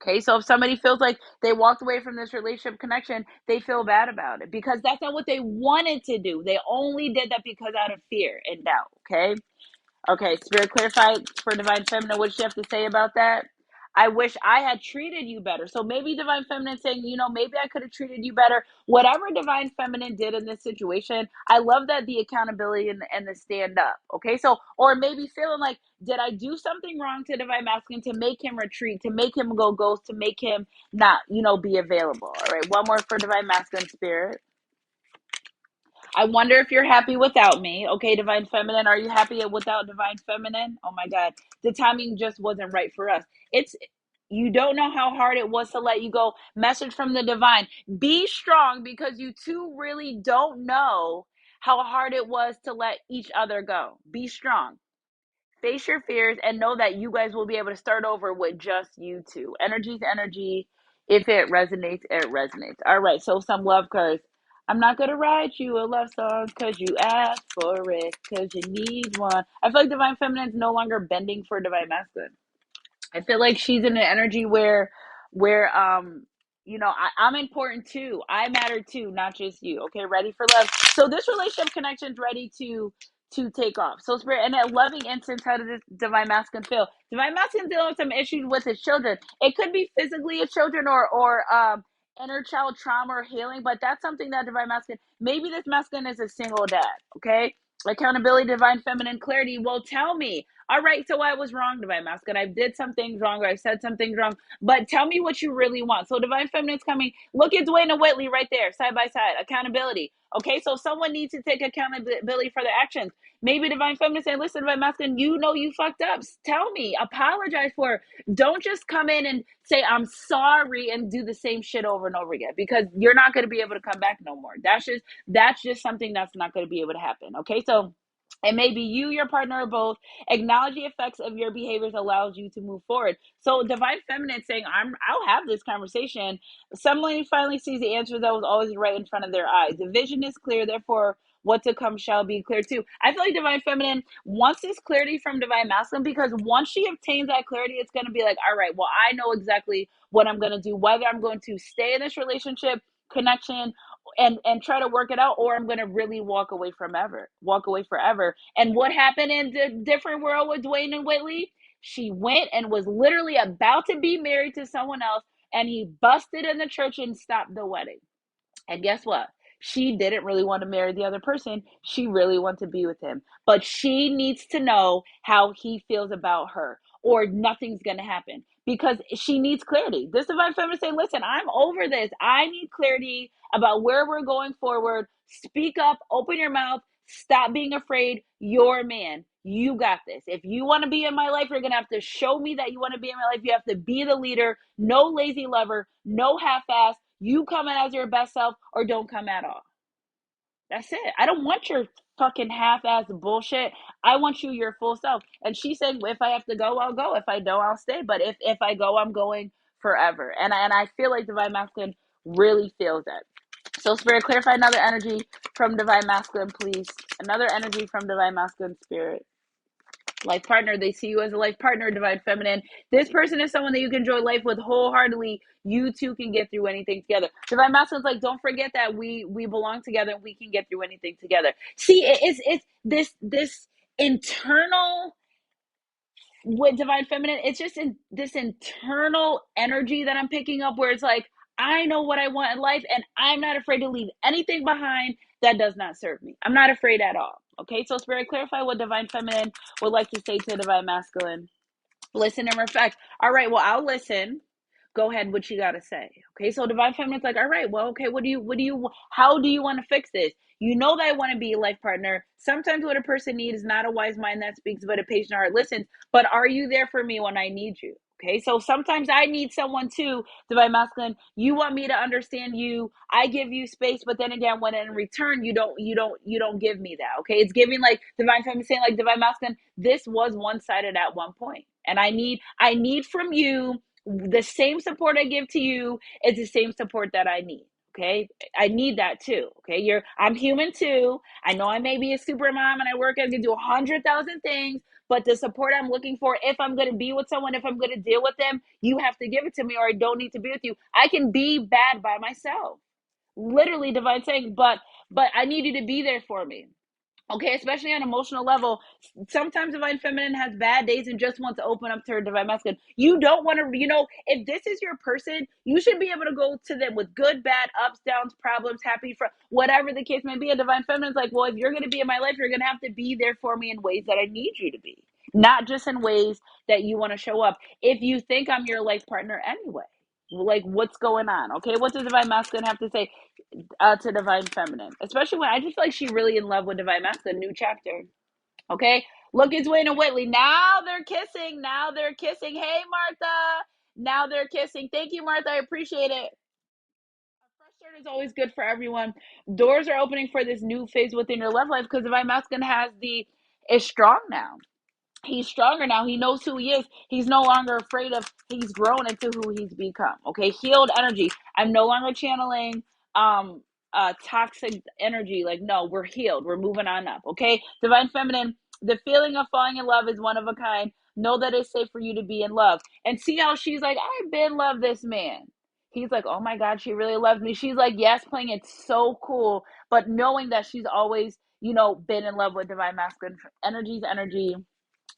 Okay, so if somebody feels like they walked away from this relationship connection, they feel bad about it because that's not what they wanted to do. They only did that because out of fear and doubt. Okay. Okay, Spirit, clarify for Divine Feminine. What does she have to say about that? I wish I had treated you better. So maybe Divine Feminine saying, maybe I could have treated you better. Whatever Divine Feminine did in this situation, I love that the accountability and the stand up. Okay, so, or maybe feeling like, did I do something wrong to Divine Masculine to make him retreat, to make him go ghost, to make him not, be available? All right, one more for Divine Masculine, Spirit. I wonder if you're happy without me. Okay, Divine Feminine, are you happy without Divine Feminine? Oh my God, the timing just wasn't right for us. It's You don't know how hard it was to let you go. Message from the divine. Be strong because you two really don't know how hard it was to let each other go. Be strong. Face your fears and know that you guys will be able to start over with just you two. Energy's energy. If it resonates, it resonates. All right, so some love cards. I'm not going to write you a love song because you asked for it, because you need one. I feel like Divine Feminine is no longer bending for Divine Masculine. I feel like she's in an energy where I'm important too. I matter too, not just you. Okay, ready for love. So this relationship connection's ready to take off. So Spirit, and a loving instance, how does this Divine Masculine feel? Divine Masculine dealing with some issues with his children. It could be physically his children or inner child trauma or healing, but that's something that Divine Masculine, maybe this masculine is a single dad. Okay, accountability, Divine Feminine, clarity. Well, tell me, all right, so I was wrong, Divine Masculine. I did some things wrong, or I said some things wrong, but tell me what you really want. So Divine Feminine's coming. Look at Dwayne and Whitley right there, side by side. Accountability. Okay, so someone needs to take accountability for their actions. Maybe Divine Feminine say, listen, Divine Masculine, you fucked up. Tell me, apologize for it. Don't just come in and say, I'm sorry, and do the same shit over and over again, because you're not going to be able to come back no more. That's just something that's not going to be able to happen. Okay, so it may be you, your partner, or both. Acknowledge the effects of your behaviors allows you to move forward. So Divine Feminine saying, I'll have this conversation. Someone finally sees the answer that was always right in front of their eyes. The vision is clear, therefore what to come shall be clear too. I feel like Divine Feminine wants this clarity from Divine Masculine, because once she obtains that clarity, it's going to be like, all right, well, I know exactly what I'm going to do, whether I'm going to stay in this relationship connection and try to work it out, or I'm going to really walk away forever. And what happened in the different world with Dwayne and Whitley? She went and was literally about to be married to someone else, and he busted in the church and stopped the wedding. And guess what? She didn't really want to marry the other person. She really wanted to be with him. But she needs to know how he feels about her, or nothing's going to happen, because she needs clarity. This Divine Feminine saying, listen, I'm over this. I need clarity about where we're going forward. Speak up, open your mouth, stop being afraid. You're a man. You got this. If you want to be in my life, you're going to have to show me that you want to be in my life. You have to be the leader. No lazy lover, no half-ass. You come in as your best self, or don't come at all. That's it. I don't want your fucking half-ass bullshit. I want you your full self. And she said, if I have to go, I'll go. If I don't, I'll stay. But if I go, I'm going forever. And I feel like Divine Masculine really feels that. So Spirit, clarify another energy from Divine Masculine, please. Another energy from Divine Masculine, Spirit. life partner. They see you as a life partner, divine feminine. This person is someone that you can enjoy life with wholeheartedly. You two can get through anything together. Divine masculine's like, don't forget that we belong together and we can get through anything together. See, it's this internal with divine feminine, it's just in this internal energy that I'm picking up where it's like, I know what I want in life and I'm not afraid to leave anything behind that does not serve me. I'm not afraid at all. Okay, so Spirit, clarify what divine feminine would like to say to divine masculine. Listen and reflect. All right, well, I'll listen. Go ahead, what you gotta say. Okay, so divine feminine's like, all right, well, okay, how do you want to fix this? You know that I want to be a life partner. Sometimes what a person needs is not a wise mind that speaks, but a patient heart listens. But are you there for me when I need you? Okay, so sometimes I need someone too, divine masculine. You want me to understand you. I give you space, but then again, when in return you don't give me that. Okay, it's giving like divine feminine saying like divine masculine. This was one sided at one point, and I need from you the same support I give to you is the same support that I need. Okay. I need that too. Okay. I'm human too. I know I may be a super mom and I work and can do 100,000 things, but the support I'm looking for, if I'm going to be with someone, if I'm going to deal with them, you have to give it to me or I don't need to be with you. I can be bad by myself. Literally divine saying, but I need you to be there for me. Okay, especially on an emotional level. Sometimes divine feminine has bad days and just wants to open up to her divine masculine. You don't want to, if this is your person, you should be able to go to them with good, bad, ups, downs, problems, happy, for whatever the case may be. A divine feminine's like, well, if you're going to be in my life, you're going to have to be there for me in ways that I need you to be, not just in ways that you want to show up. If you think I'm your life partner anyway, like what's going on? Okay, what does divine masculine have to say to divine feminine, especially when I just feel like she really in love with divine masculine. New chapter. Okay, look, it's Wayne and Whitley. Now they're kissing. Now they're kissing. Hey, Martha. Now they're kissing. Thank you, Martha. I appreciate it. A fresh start is always good for everyone. Doors are opening for this new phase within your love life because divine masculine is strong now. He's stronger now. He knows who he is. He's no longer afraid of, he's grown into who he's become. Okay. Healed energy. I'm no longer channeling um toxic energy. Like, no, we're healed. We're moving on up. Okay. Divine feminine, the feeling of falling in love is one of a kind. Know that it's safe for you to be in love. And see how she's like, I've been love this man. He's like, oh my God, she really loves me. She's like, yes, playing it so cool. But knowing that she's always, been in love with divine masculine energy's energy.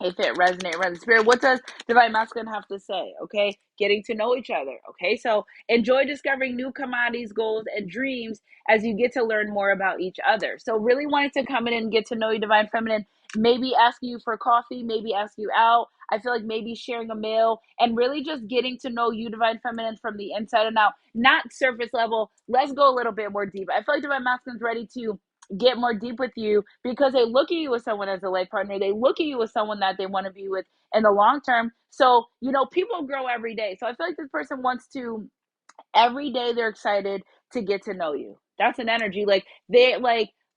If it resonate spirit, what does divine masculine have to say? Okay, getting to know each other. Okay, so enjoy discovering new commodities, goals, and dreams as you get to learn more about each other. So really wanting to come in and get to know you, divine feminine. Maybe ask you for coffee, maybe ask you out. I feel like maybe sharing a meal and really just getting to know you, divine feminine, from the inside and out, not surface level. Let's go a little bit more deep. I feel like divine masculine's ready to get more deep with you because they look at you as someone as a life partner. They look at you as someone that they want to be with in the long term. So, people grow every day. So I feel like this person wants to, every day they're excited to get to know you. That's an energy. Like they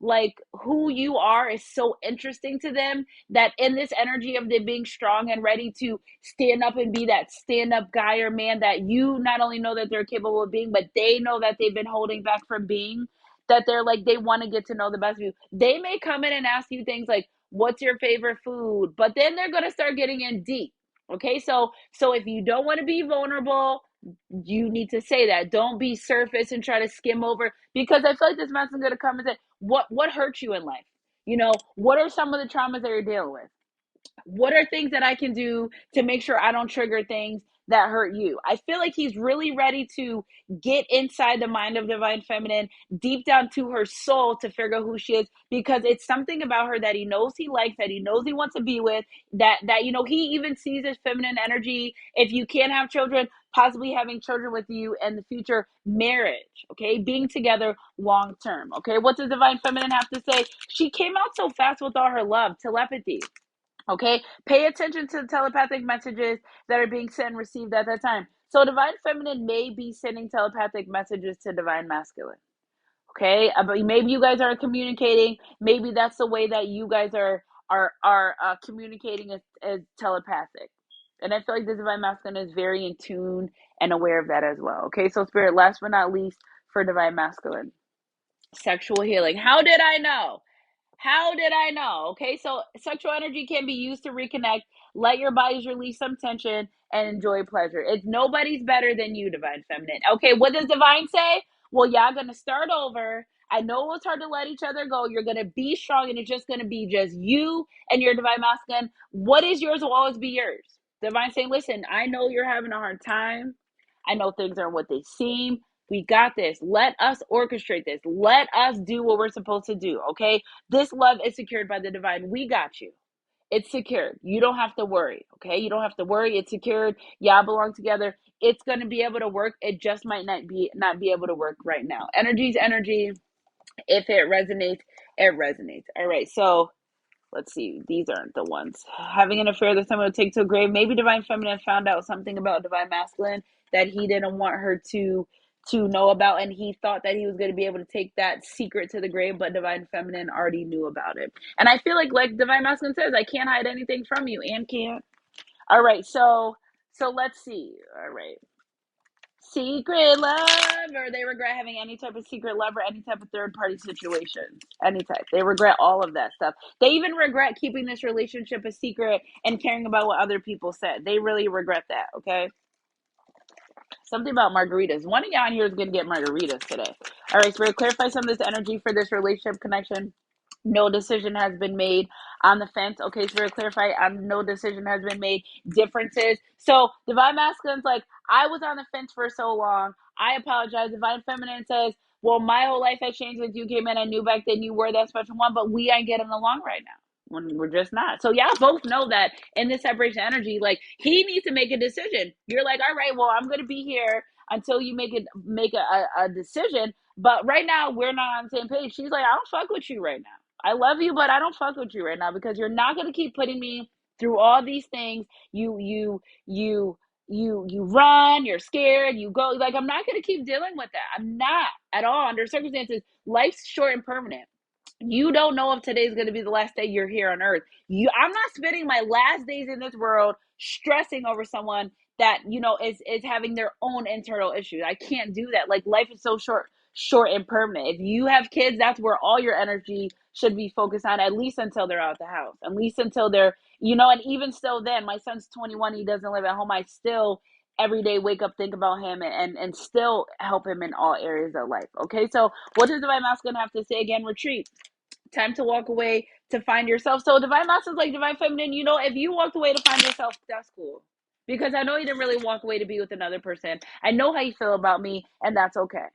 like who you are is so interesting to them that in this energy of them being strong and ready to stand up and be that stand up guy or man that you not only know that they're capable of being, but they know that they've been holding back from being, that they're like, they want to get to know the best of you. They may come in and ask you things like, what's your favorite food? But then they're going to start getting in deep. Okay, so if you don't want to be vulnerable, you need to say that. Don't be surface and try to skim over, because I feel like this man's going to come and say, what hurt you in life? What are some of the traumas that you're dealing with? What are things that I can do to make sure I don't trigger things that hurt you? I feel like he's really ready to get inside the mind of divine feminine, deep down to her soul, to figure out who she is, because it's something about her that he knows he likes, that he knows he wants to be with, that he even sees his feminine energy. If you can't have children, possibly having children with you in the future, marriage, okay, being together long term. Okay, what does divine feminine have to say? She came out so fast with all her love, telepathy. Okay, pay attention to the telepathic messages that are being sent and received at that time. So divine feminine may be sending telepathic messages to divine masculine. Okay, but maybe you guys are communicating. Maybe that's the way that you guys are communicating, as telepathic. And I feel like the divine masculine is very in tune and aware of that as well. Okay, so spirit, last but not least, for divine masculine, sexual healing. How did I know? How did I know? Okay, so sexual energy can be used to reconnect, let your bodies release some tension, and enjoy pleasure. It's nobody's better than you, divine feminine. Okay, what does divine say? Well, y'all gonna start over. I know it's hard to let each other go. You're gonna be strong, and it's just gonna be just you and your divine masculine. What is yours will always be yours. Divine saying, listen, I know you're having a hard time. I know things aren't what they seem. We got this. Let us orchestrate this. Let us do what we're supposed to do. Okay, this love is secured by the divine. We got you. It's secured. You don't have to worry. Okay. You don't have to worry. It's secured. Y'all belong together. It's going to be able to work. It just might not be able to work right now. Energy's energy. If it resonates, it resonates. All right. So let's see. These aren't the ones. Having an affair that someone would take to a grave. Maybe divine feminine found out something about divine masculine that he didn't want her to know about, and he thought that he was going to be able to take that secret to the grave, but divine feminine already knew about it. And I feel like divine masculine says, I can't hide anything from you, and can't. All right, so let's see. All right. Secret love, or they regret having any type of secret love or any type of third party situation. Any type. They regret all of that stuff. They even regret keeping this relationship a secret and caring about what other people said. They really regret that, okay? Something about margaritas. One of y'all in here is going to get margaritas today. All right, Spirit, clarify some of this energy for this relationship connection. No decision has been made on the fence. Okay, Spirit, clarify. No decision has been made. Differences. So, Divine Masculine's like, I was on the fence for so long. I apologize. Divine Feminine says, well, my whole life has changed since you came in. I knew back then you were that special one, but we ain't getting along right now. When we're just not. So y'all both know that in this separation energy, like he needs to make a decision. You're like, all right, well, I'm gonna be here until you make a decision. But right now we're not on the same page. She's like, I don't fuck with you right now. I love you, but I don't fuck with you right now because you're not gonna keep putting me through all these things. You run, you're scared, you go, like I'm not gonna keep dealing with that. I'm not at all under circumstances. Life's short and permanent. You don't know if today's going to be the last day you're here on earth. I'm not spending my last days in this world stressing over someone that is having their own internal issues. I can't do that. Like life is so short and permanent. If you have kids, that's where all your energy should be focused on, at least until they're out the house, at least until they're. And even still, then my son's 21. He doesn't live at home. I still every day wake up, think about him, and still help him in all areas of life. Okay, so what does divine masculine have to say again? Retreat. Time to walk away to find yourself. So divine masculine is like divine feminine. If you walked away to find yourself, that's cool. Because I know you didn't really walk away to be with another person. I know how you feel about me, and that's okay.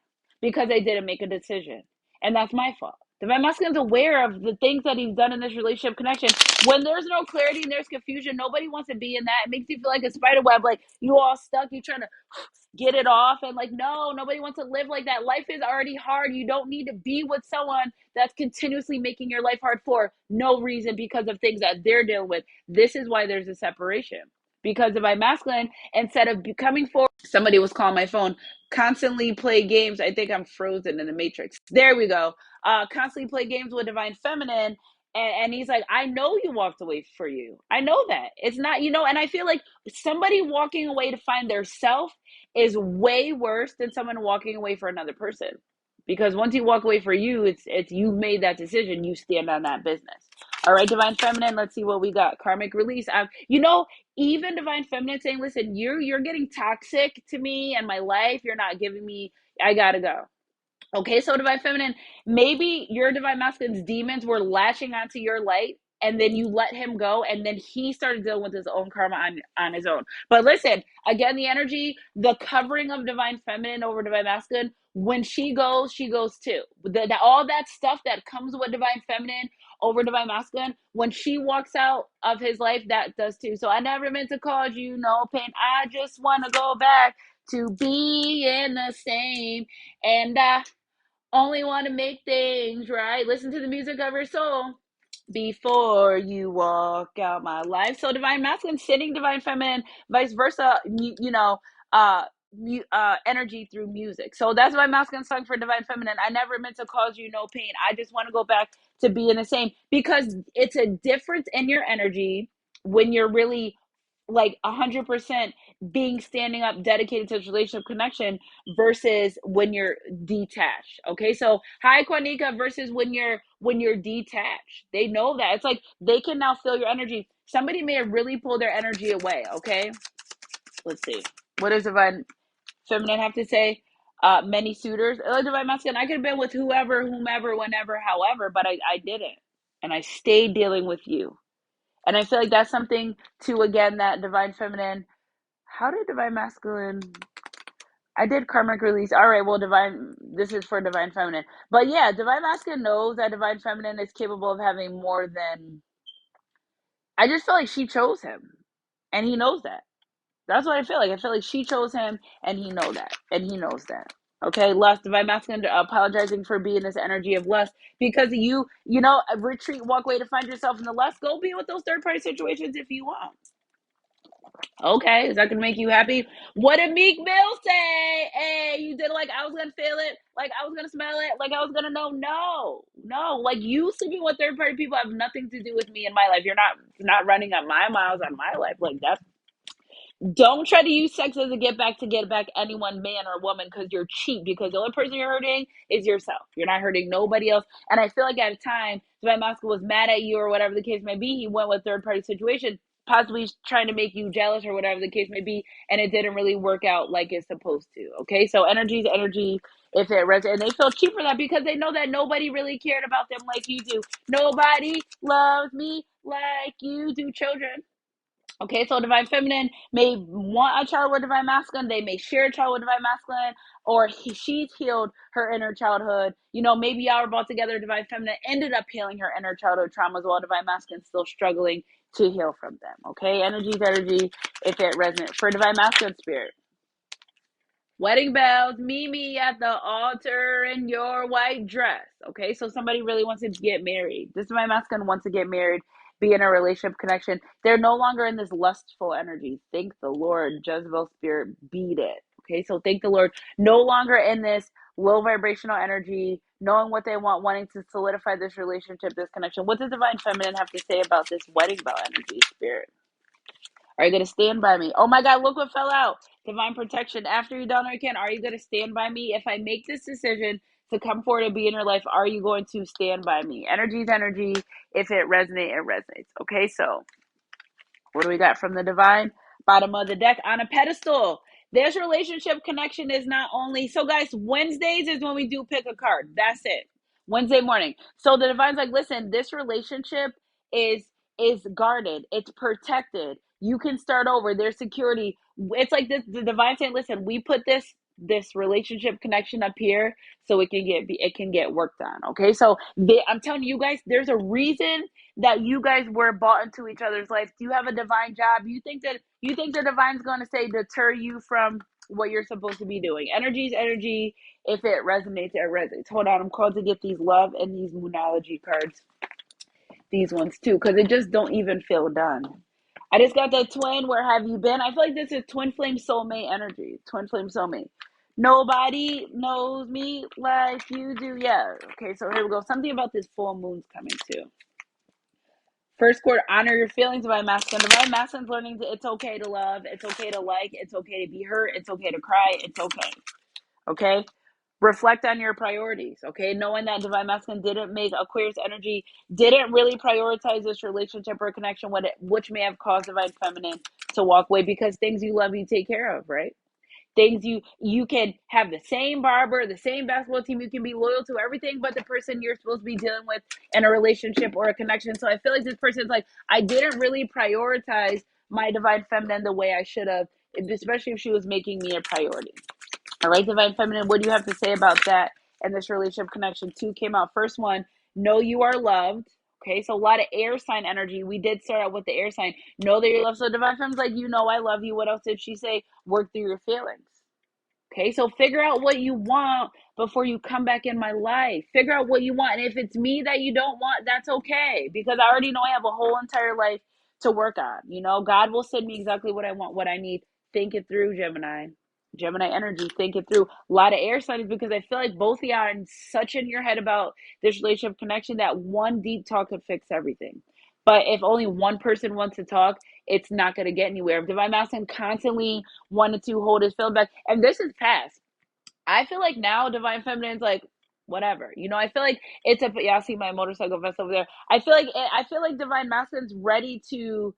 Because I didn't make a decision. And that's my fault. Divine masculine is aware of the things that he's done in this relationship connection. When there's no clarity and there's confusion, nobody wants to be in that. It makes you feel like a spider web, like you all stuck, you trying to get it off, and like, no, nobody wants to live like that. Life is already hard. You don't need to be with someone that's continuously making your life hard for no reason, because of things that they're dealing with. This is why there's a separation, because if I'm masculine, instead of becoming forward, somebody was calling my phone, constantly play games. I think I'm frozen in the matrix. There we go. Constantly play games with divine feminine. And he's like, I know you walked away for you. I know that. It's not, and I feel like somebody walking away to find their self is way worse than someone walking away for another person. Because once you walk away for you, it's you've made that decision. You stand on that business. All right, divine feminine. Let's see what we got. Karmic release. Even divine feminine saying, "Listen, you're getting toxic to me and my life. You're not giving me. I gotta go." Okay, so divine feminine, maybe your divine masculine's demons were latching onto your light, and then you let him go, and then he started dealing with his own karma on his own. But listen, again, the energy, the covering of divine feminine over divine masculine, when she goes too. All that stuff that comes with divine feminine over divine masculine, when she walks out of his life, that does too. So I never meant to cause you no pain. I just want to go back to being the same. And only want to make things right. Listen to the music of your soul before you walk out my life. So divine masculine sitting divine feminine, vice versa. Uh, energy through music. So that's my masculine song for divine feminine. I never meant to cause you no pain. I just want to go back to being the same, because it's a difference in your energy when you're really like 100% being standing up dedicated to this relationship connection versus when you're detached. Okay, so hi Kwanika, versus when you're detached, they know that it's like they can now feel your energy. Somebody may have really pulled their energy away. Okay, let's see, what does divine feminine have to say? Many suitors. Divine masculine, I could have been with whoever, whomever, whenever, however, but I didn't, and I stayed dealing with you. And I feel like that's something to, again, that divine feminine. How did divine masculine? I did karmic release. All right, well, divine. This is for divine feminine. But yeah, divine masculine knows that divine feminine is capable of having more than. I just feel like she chose him, and he knows that. That's what I feel like. I feel like she chose him, and he know that, and he knows that. Okay, lust, divine masculine, apologizing for being this energy of lust because you know, retreat, walk away to find yourself in the lust. Go be with those third party situations if you want. Okay, is that gonna make you happy? What did Meek Mill say? Hey, you did it like I was gonna feel it, like I was gonna smell it, like I was gonna know. No, no, like you sleeping with third party people have nothing to do with me in my life. You're not running on my miles on my life. Like that's, don't try to use sex as a get back anyone, man or woman, because you're cheap. Because the only person you're hurting is yourself. You're not hurting nobody else. And I feel like at a time, Divine Masculine was mad at you or whatever the case may be. He went with third party situation, possibly trying to make you jealous or whatever the case may be, and it didn't really work out like it's supposed to. Okay, so energy is energy. If it resonates, and they feel cheap for that because they know that nobody really cared about them like you do. Nobody loves me like you do, children. Okay, so divine feminine may want a child with divine masculine. They may share a child with divine masculine, or she's healed her inner childhood. You know, maybe y'all were both together. Divine feminine ended up healing her inner childhood traumas, while divine masculine still struggling to heal from them. Okay, energy is energy. If it resonates for divine masculine spirit. Wedding bells, meet me at the altar in your white dress. Okay, so somebody really wants to get married. This is my masculine wants to get married, be in a relationship connection. They're no longer in this lustful energy. Thank the Lord. Jezebel spirit, beat it. Okay, so thank the Lord. No longer in this low vibrational energy, knowing what they want, wanting to solidify this relationship, this connection. What does divine feminine have to say about this wedding bell energy spirit? Are you going to stand by me? Oh my God, look what fell out. Divine protection. After you're done or you can, are you going to stand by me? If I make this decision to come forward and be in your life, are you going to stand by me? Energy is energy. If it resonates, it resonates. Okay, so what do we got from the divine? Bottom of the deck on a pedestal. This relationship connection is not only, so guys, Wednesdays is when we do pick a card. That's it. Wednesday morning. So the divine's like, listen, this relationship is is guarded. It's protected. You can start over. There's security. It's like this, the divine saying, listen, we put this relationship connection up here so it can get worked on. Okay, so I'm telling you guys, there's a reason that you guys were bought into each other's life. Do you have a divine job? You think the divine's going to say deter you from what you're supposed to be doing? Energy is energy. If it resonates, it resonates. Hold on, I'm called to get these love and these moonology cards, these ones too, because it just don't even feel done. I just got that twin. Where have you been? I feel like this is twin flame soulmate energy. Twin flame soulmate. Nobody knows me like you do. Yeah. Okay, so here we go. Something about this full moon's coming too. First quarter, honor your feelings. Divine masculine. Divine masculine's learning it's okay to love. It's okay to like. It's okay to be hurt. It's okay to cry. It's okay. Okay. Reflect on your priorities. Okay. Knowing that divine masculine didn't make Aquarius energy, didn't really prioritize this relationship or connection, which may have caused divine feminine to walk away because things you love, you take care of, right? Things you can have the same barber, the same basketball team, you can be loyal to everything but the person you're supposed to be dealing with in a relationship or a connection. So I feel like this person's like, I didn't really prioritize my divine feminine the way I should have, especially if she was making me a priority. All right, divine feminine, what do you have to say about that and this relationship connection? Two came out. First one, know you are loved. Okay, so a lot of air sign energy. We did start out with the air sign. Know that you're loved. So divine feminine's like, you know I love you. What else did she say? Work through your feelings. Okay, so figure out what you want before you come back in my life. Figure out what you want. And if it's me that you don't want, that's okay. Because I already know I have a whole entire life to work on. You know, God will send me exactly what I want, what I need. Think it through, Gemini. Gemini energy, think it through. A lot of air signs because I feel like both of y'all are such in your head about this relationship connection that one deep talk could fix everything. But if only one person wants to talk, it's not going to get anywhere. If Divine Masculine constantly wanted to hold his feeling back, and this is past, I feel like now Divine Feminine's like, whatever. I feel like it's a, yeah, I see my motorcycle vest over there. I feel like Divine Masculine's ready to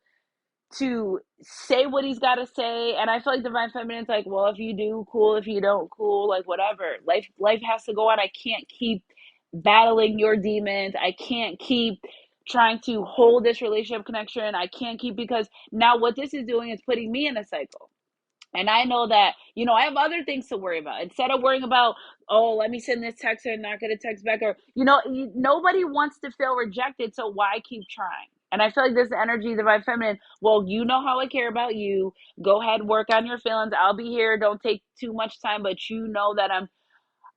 say what he's got to say, and I feel like Divine Feminine's like, well, if you do, cool. If you don't, cool. Like, whatever. Life has to go on. I can't keep battling your demons. I can't keep trying to hold this relationship connection. I can't keep, because now what this is doing is putting me in a cycle. And I know that, I have other things to worry about. Instead of worrying about, oh, let me send this text and not get a text back, or, nobody wants to feel rejected. So why keep trying? And I feel like this energy, Divine Feminine, well, you know how I care about you. Go ahead, work on your feelings. I'll be here. Don't take too much time, but you know that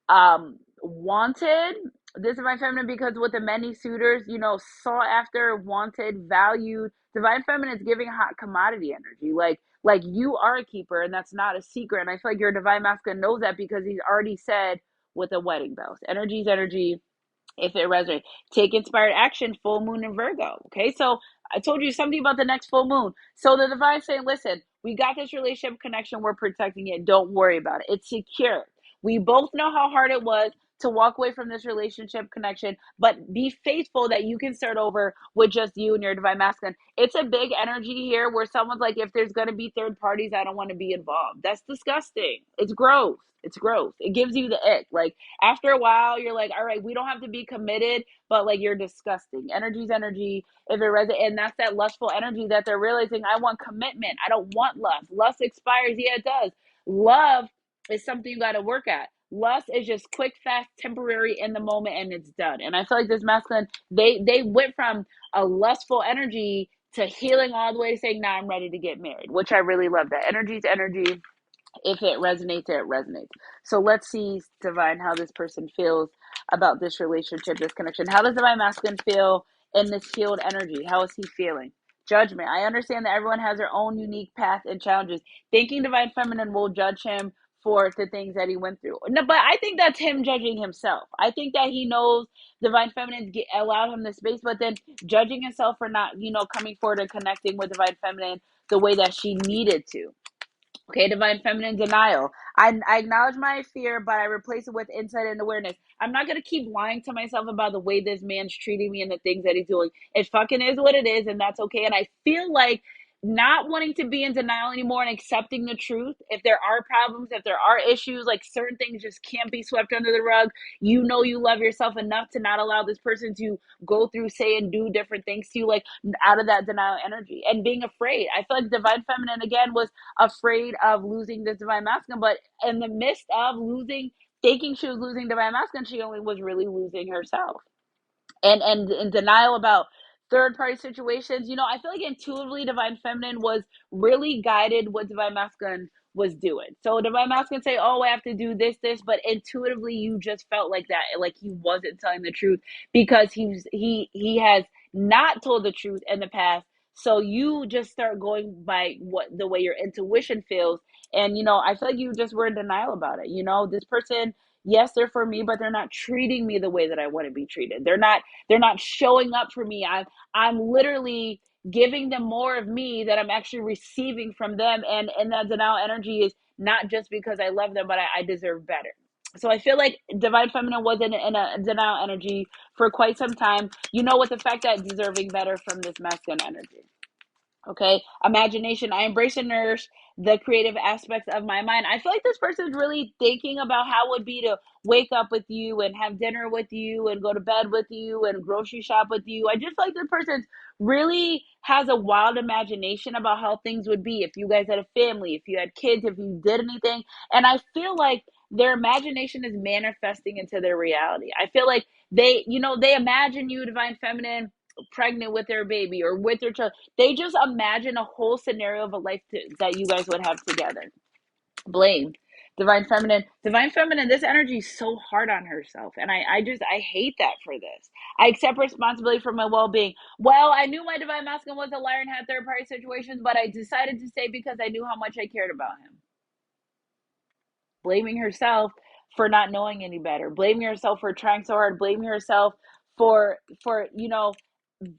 I'm wanted. This is my feminine, because with the many suitors, sought after, wanted, valued. Divine feminine is giving hot commodity energy, like you are a keeper, and that's not a secret. And I feel like your divine masculine knows that, because he's already said with the wedding bells, energy's energy. If it resonates, take inspired action. Full moon in Virgo. Okay, so I told you something about the next full moon. So the divine saying, listen, we got this relationship connection, we're protecting it, don't worry about it, it's secure. We both know how hard it was to walk away from this relationship connection, but be faithful that you can start over with just you and your divine masculine. It's a big energy here where someone's like, if there's going to be third parties, I don't want to be involved. That's disgusting. It's gross. It's gross. It gives you the ick. Like, after a while, you're like, all right, we don't have to be committed, but like, you're disgusting. Energy's energy. If it resonates, and that's that lustful energy that they're realizing, I want commitment. I don't want lust. Lust expires. Yeah, it does. Love is something you got to work at. Lust is just quick, fast, temporary, in the moment, and it's done. And I feel like this masculine, they went from a lustful energy to healing all the way to saying, now I'm ready to get married, which I really love. That energy's energy. If it resonates, it resonates. So let's see, Divine, how this person feels about this relationship, this connection. How does Divine Masculine feel in this healed energy? How is he feeling? Judgment. I understand that everyone has their own unique path and challenges. Thinking Divine Feminine will judge him for the things that he went through. No, but I think that's him judging himself. I think that he knows Divine Feminine allowed him the space, but then judging himself for not, coming forward and connecting with Divine Feminine the way that she needed to. Okay, divine feminine denial. I acknowledge my fear, but I replace it with insight and awareness. I'm not going to keep lying to myself about the way this man's treating me and the things that he's doing. It fucking is what it is, and that's okay. And I feel like not wanting to be in denial anymore and accepting the truth. If there are problems, if there are issues, like certain things just can't be swept under the rug. You love yourself enough to not allow this person to go through, say, and do different things to you, like out of that denial energy and being afraid. I feel like divine feminine again was afraid of losing this divine masculine, but in the midst of losing, thinking she was losing divine masculine, she only was really losing herself. And in denial about third party situations. I feel like intuitively divine feminine was really guided what divine masculine was doing. So divine masculine say, oh, I have to do this, but intuitively you just felt like that, like he wasn't telling the truth, because he has not told the truth in the past. So you just start going by what the way your intuition feels. And I feel like you just were in denial about it. This person, yes, they're for me, but they're not treating me the way that I want to be treated. They're not showing up for me. I'm literally giving them more of me that I'm actually receiving from them. And that denial energy is not just because I love them, but I deserve better. So I feel like divine feminine was in a denial energy for quite some time. With the fact that deserving better from this masculine energy. Okay, imagination. I embrace and nourish the creative aspects of my mind. I feel like this person's really thinking about how it would be to wake up with you and have dinner with you and go to bed with you and grocery shop with you. I just feel like this person really has a wild imagination about how things would be if you guys had a family, if you had kids, if you did anything. And I feel like their imagination is manifesting into their reality. I feel like they imagine you, divine feminine, pregnant with their baby or with their child. They just imagine a whole scenario of a life that you guys would have together. Blame. Divine feminine, this energy is so hard on herself, and I hate that for this. I accept responsibility for my well-being. Well, I knew my divine masculine was a liar and had third party situations, but I decided to stay because I knew how much I cared about him. Blaming herself for not knowing any better, blaming herself for trying so hard, blaming herself for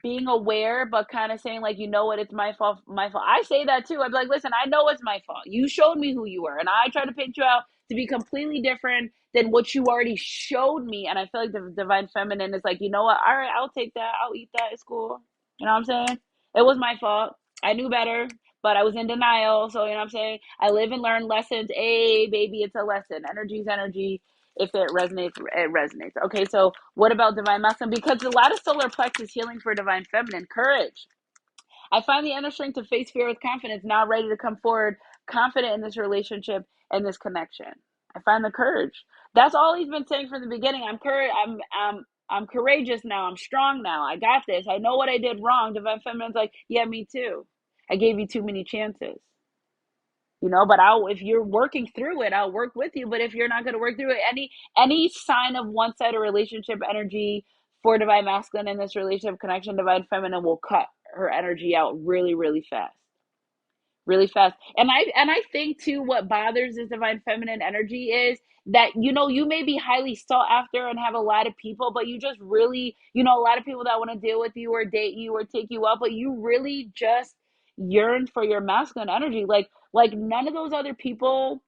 being aware, but kind of saying like, you know what, it's my fault, my fault. I say that too. I'm like, listen, I know it's my fault. You showed me who you were, and I try to paint you out to be completely different than what you already showed me. And I feel like the divine feminine is like, you know what? All right, I'll take that. I'll eat that. It's cool. You know what I'm saying? It was my fault. I knew better, but I was in denial. So you know what I'm saying? I live and learn lessons. Hey, baby, it's a lesson. Energy's energy. If it resonates, it resonates. Okay, so what about divine masculine? Because a lot of solar plexus healing for divine feminine. Courage. I find the inner strength to face fear with confidence, now ready to come forward, confident in this relationship and this connection. I find the courage. That's all he's been saying from the beginning. I'm courageous now. I'm strong now. I got this. I know what I did wrong. Divine feminine's like, yeah, me too. I gave you too many chances. But if you're working through it, I'll work with you. But if you're not going to work through it, any sign of one-sided relationship energy for divine masculine in this relationship connection, divine feminine will cut her energy out really, really fast, really fast. And I think too, what bothers this divine feminine energy is that you may be highly sought after and have a lot of people, but you just really, a lot of people that want to deal with you or date you or take you up, but you really just yearn for your masculine energy, like none of those other people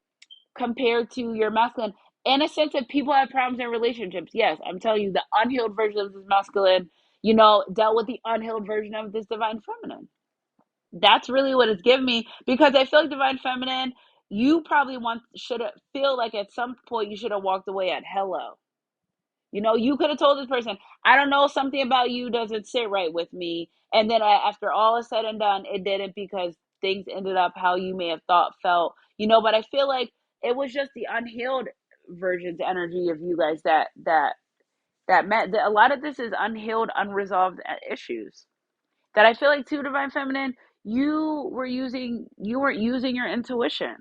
compared to your masculine. In a sense, that people have problems in relationships, yes, I'm telling you, the unhealed version of this masculine, dealt with the unhealed version of this divine feminine. That's really what it's given me, because I feel like divine feminine, you probably should feel like at some point you should have walked away at hello. You could have told this person, I don't know, something about you doesn't sit right with me. And then after all is said and done, it didn't, because things ended up how you may have thought, felt, but I feel like it was just the unhealed version's energy of you guys that met. A lot of this is unhealed, unresolved issues that I feel like too, divine feminine, you weren't using your intuition.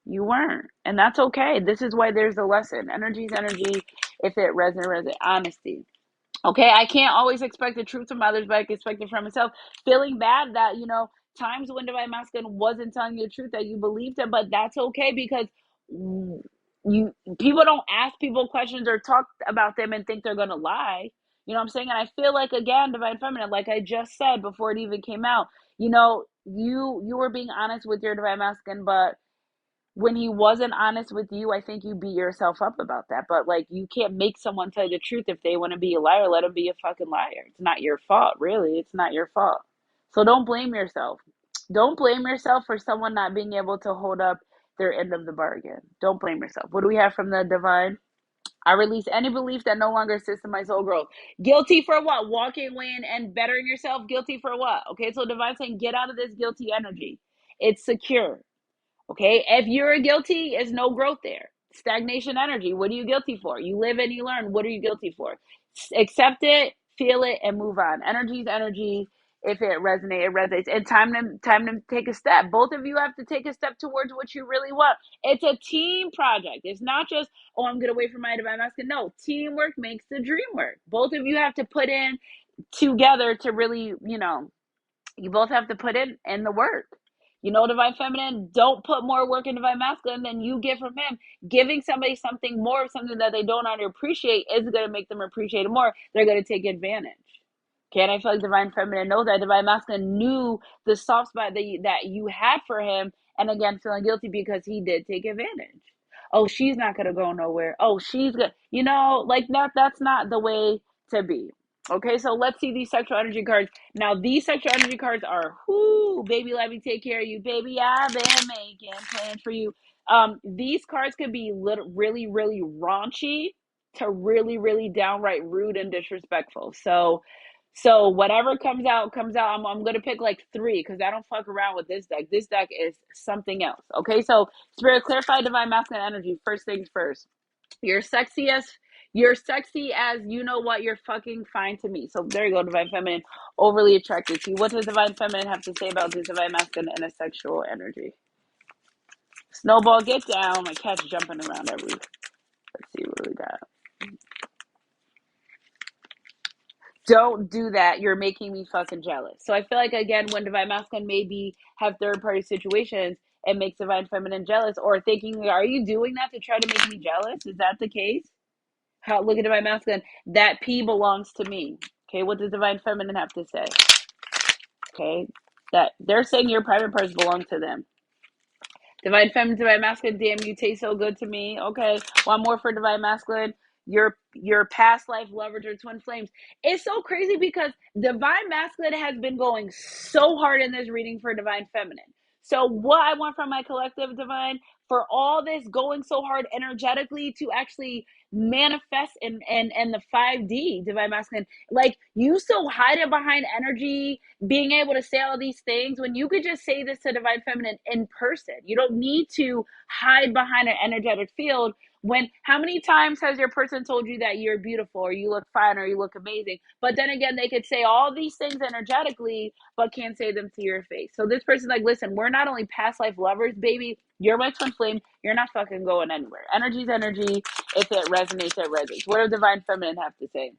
You weren't. And that's okay. This is why there's a lesson. Energy's energy. If it resonates, honesty. Okay, I can't always expect the truth from others, but I can expect it from myself. Feeling bad that, times when divine masculine wasn't telling you the truth, that you believed it, but that's okay, because you people don't ask people questions or talk about them and think they're gonna lie. You know what I'm saying? And I feel like, again, divine feminine, like I just said before it even came out, you were being honest with your divine masculine, but when he wasn't honest with you, I think you beat yourself up about that. But like, you can't make someone tell you the truth. If they want to be a liar, let them be a fucking liar. It's not your fault, really. It's not your fault. So don't blame yourself. Don't blame yourself for someone not being able to hold up their end of the bargain. Don't blame yourself. What do we have from the divine? I release any belief that no longer assists in my soul growth. Guilty for what? Walking away and bettering yourself. Guilty for what? Okay, so divine saying, get out of this guilty energy. It's secure. Okay, if you're guilty, there's no growth there. Stagnation energy. What are you guilty for? You live and you learn. What are you guilty for? Accept it, feel it, and move on. Energy is energy. If it resonates, it resonates. And time to take a step. Both of you have to take a step towards what you really want. It's a team project. It's not just, oh, I'm gonna wait for my divine masculine. No, teamwork makes the dream work. Both of you have to put in together to really, you both have to put in the work. Divine feminine, don't put more work in divine masculine than you get from him. Giving somebody something more of something that they don't appreciate is going to make them appreciate it more. They're going to take advantage. Okay, and I feel like divine feminine knows that. Divine masculine knew the soft spot that you had for him, and again, feeling guilty because he did take advantage. Oh, she's not going to go nowhere. Oh, she's good. Like that's not the way to be. Okay, so let's see these sexual energy cards. Now, these sexual energy cards are, whoo, baby, let me take care of you. Baby, I've been making plans for you. These cards could be really, really raunchy to really, really downright rude and disrespectful. So whatever comes out, comes out. I'm going to pick like three, because I don't fuck around with this deck. This deck is something else. Okay, so Spirit, clarify divine masculine energy. First things first. You're sexy as you know what, you're fucking fine to me. So there you go, divine feminine, overly attracted to you. What does divine feminine have to say about this divine masculine and a sexual energy? Snowball, get down. My cat's jumping around let's see what we got. Don't do that. You're making me fucking jealous. So I feel like, again, when divine masculine maybe have third party situations, it makes divine feminine jealous, or thinking, are you doing that to try to make me jealous? Is that the case? Look at divine masculine. That P belongs to me. Okay, what does divine feminine have to say? Okay, that they're saying your private parts belong to them. Divine feminine, divine masculine, damn, you taste so good to me. Okay, one more for divine masculine. Your past life lovers or twin flames. It's so crazy because divine masculine has been going so hard in this reading for divine feminine. So what I want from my collective divine, for all this going so hard energetically to actually manifest in the 5D divine masculine, like you so hide it behind energy, being able to say all these things when you could just say this to divine feminine in person. You don't need to hide behind an energetic field. When how many times has your person told you that you're beautiful or you look fine or you look amazing, but then again they could say all these things energetically but can't say them to your face. So this person's like, listen, we're not only past life lovers, baby, you're my twin flame, you're not fucking going anywhere. Energy's energy. If it resonates, it resonates. What does divine feminine have to say?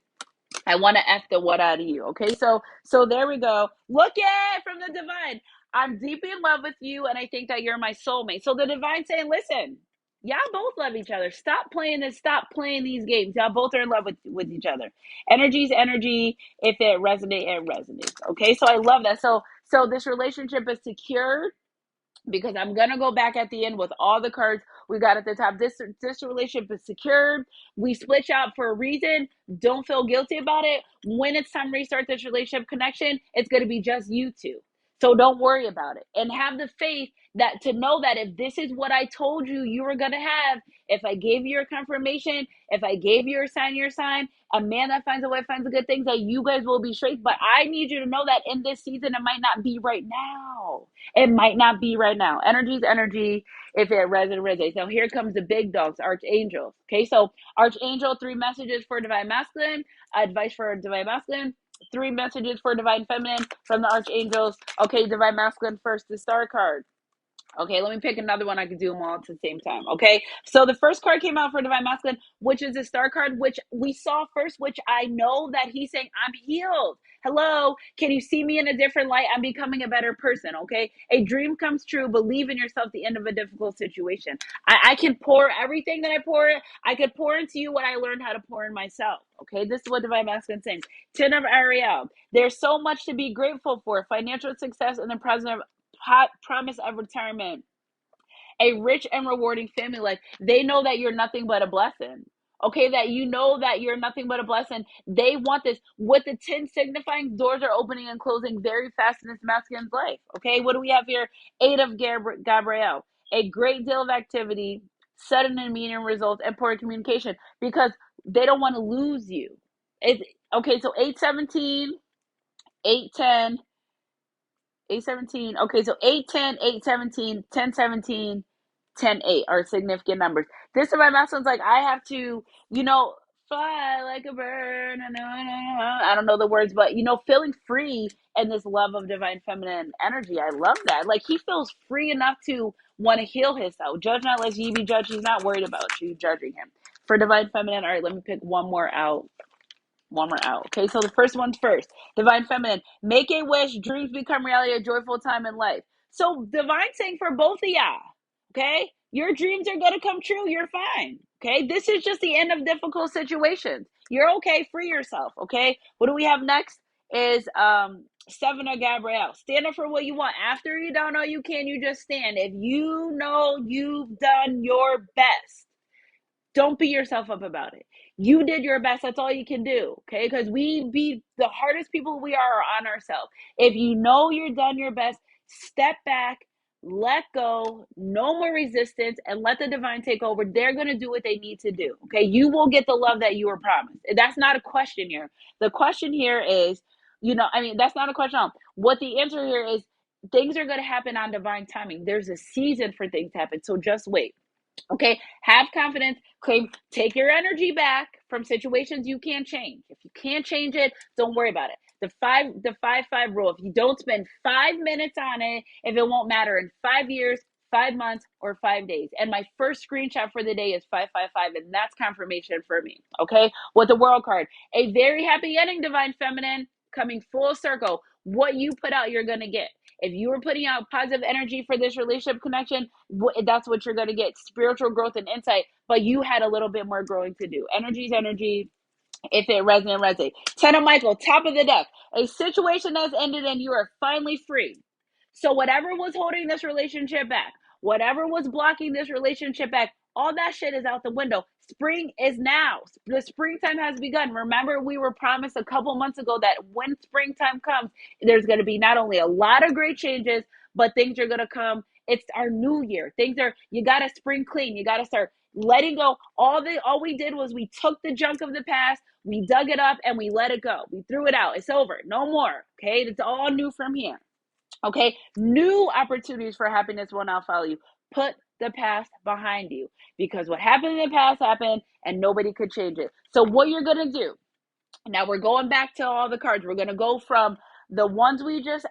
I want to F the what out of you. Okay, so there we go. Look at from the divine. I'm deeply in love with you, and I think that you're my soulmate. So the divine saying, listen, y'all both love each other. Stop playing this. Stop playing these games. Y'all both are in love with each other. Energy's energy. If it resonates, it resonates. Okay, so I love that. So this relationship is secure because I'm gonna go back at the end with all the cards we got at the top. This relationship is secured. We split out for a reason. Don't feel guilty about it. When it's time to restart this relationship connection, it's gonna be just you two. So don't worry about it. And have the faith that to know that if this is what I told you you were gonna have, if I gave you your confirmation, if I gave you your sign, a man that finds a way finds a good thing, that you guys will be straight. But I need you to know that in this season, it might not be right now. It might not be right now. Energy's energy. If it resonates. Now here comes the big dogs, archangels. Okay, so archangel, 3 messages for divine masculine, advice for divine masculine, 3 messages for divine feminine from the archangels. Okay, divine masculine first, the star card. Okay, let me pick another one. I can do them all at the same time. Okay, so the first card came out for divine masculine, which is the star card, which we saw first, which I know that he's saying, I'm healed. Hello, can you see me in a different light? I'm becoming a better person. Okay, a dream comes true. Believe in yourself. The end of a difficult situation. I can pour everything that I pour. I could pour into you what I learned how to pour in myself. Okay, this is what divine masculine saying. 10 of Ariel. There's so much to be grateful for. Financial success in the present of promise of retirement, a rich and rewarding family life. They know that you're nothing but a blessing. Okay, that you know that you're nothing but a blessing. They want this. With the 10 signifying, doors are opening and closing very fast in this masculine's life. Okay, what do we have here? 8 of Gabrielle. A great deal of activity, sudden and immediate results, and poor communication because they don't want to lose you. It's okay. So 817, 810. 817. Okay, so 810, 817, 1017, 10:8 are significant numbers. This in my math sounds like I have to, fly like a bird. I don't know the words, but feeling free and this love of divine feminine energy. I love that. Like he feels free enough to want to heal himself. Judge not lest ye be judged. He's not worried about you judging him. For divine feminine, all right, let me pick one more out. One more out. Okay, so the first one's first. Divine feminine. Make a wish, dreams become reality, a joyful time in life. So divine saying for both of y'all, okay? Your dreams are gonna come true. You're fine. Okay. This is just the end of difficult situations. You're okay. Free yourself. Okay. What do we have next? Is 7 of Gabrielle. Stand up for what you want. After you don't know you can, you just stand. If you know you've done your best, don't beat yourself up about it. You did your best. That's all you can do. Okay. Because we be the hardest people we are on ourselves. If you know you're done your best, step back, let go, no more resistance, and let the divine take over. They're going to do what they need to do. Okay. You will get the love that you were promised. That's not a question here. The question here is, that's not a question. What the answer here is, things are going to happen on divine timing. There's a season for things to happen. So just wait. Okay, have confidence. Okay, take your energy back from situations you can't change. If you can't change it, don't worry about it. The 5-5 rule. If you don't spend 5 minutes on it, if it won't matter in 5 years, 5 months, or 5 days. And my first screenshot for the day is 555, and that's confirmation for me. Okay, with the world card, a very happy ending, divine feminine, coming full circle. What you put out, you're gonna get. If you were putting out positive energy for this relationship connection, that's what you're going to get. Spiritual growth and insight, but you had a little bit more growing to do. Energy's energy. If it resonate. Ten of Michael, top of the deck. A situation has ended and you are finally free. So whatever was holding this relationship back, whatever was blocking this relationship back, all that shit is out the window. Spring is now. The springtime has begun. Remember, we were promised a couple months ago that when springtime comes, there's going to be not only a lot of great changes, but things are going to come. It's our new year. Things are, you got to spring clean. You got to start letting go. All we did was we took the junk of the past, we dug it up, and we let it go. We threw it out. It's over. No more. Okay. It's all new from here. Okay. New opportunities for happiness will now follow you. Put the past behind you, because what happened in the past happened and nobody could change it. So what you're going to do now, we're going back to all the cards. We're going to go from the ones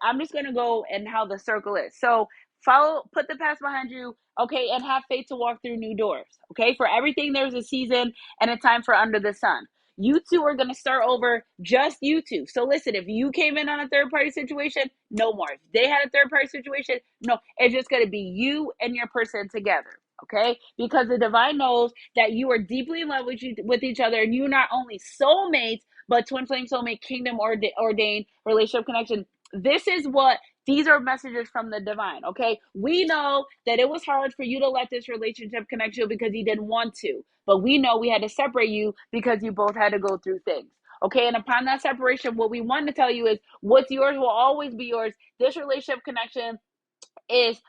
I'm just going to go and how the circle is. So put the past behind you, okay, and have faith to walk through new doors, okay? For everything, there's a season and a time for under the sun. You two are going to start over, just you two. So listen, if you came in on a third party situation, no more. If they had a third party situation, no, it's just going to be you and your person together. Okay, because the divine knows that you are deeply in love with each other, and you not only soulmates, but twin flame soulmate kingdom ordained relationship connection. These are messages from the divine. Okay, we know that it was hard for you to let this relationship connect you because you didn't want to, but we know we had to separate you because you both had to go through things. Okay, and upon that separation, what we want to tell you is what's yours will always be yours. This relationship connection is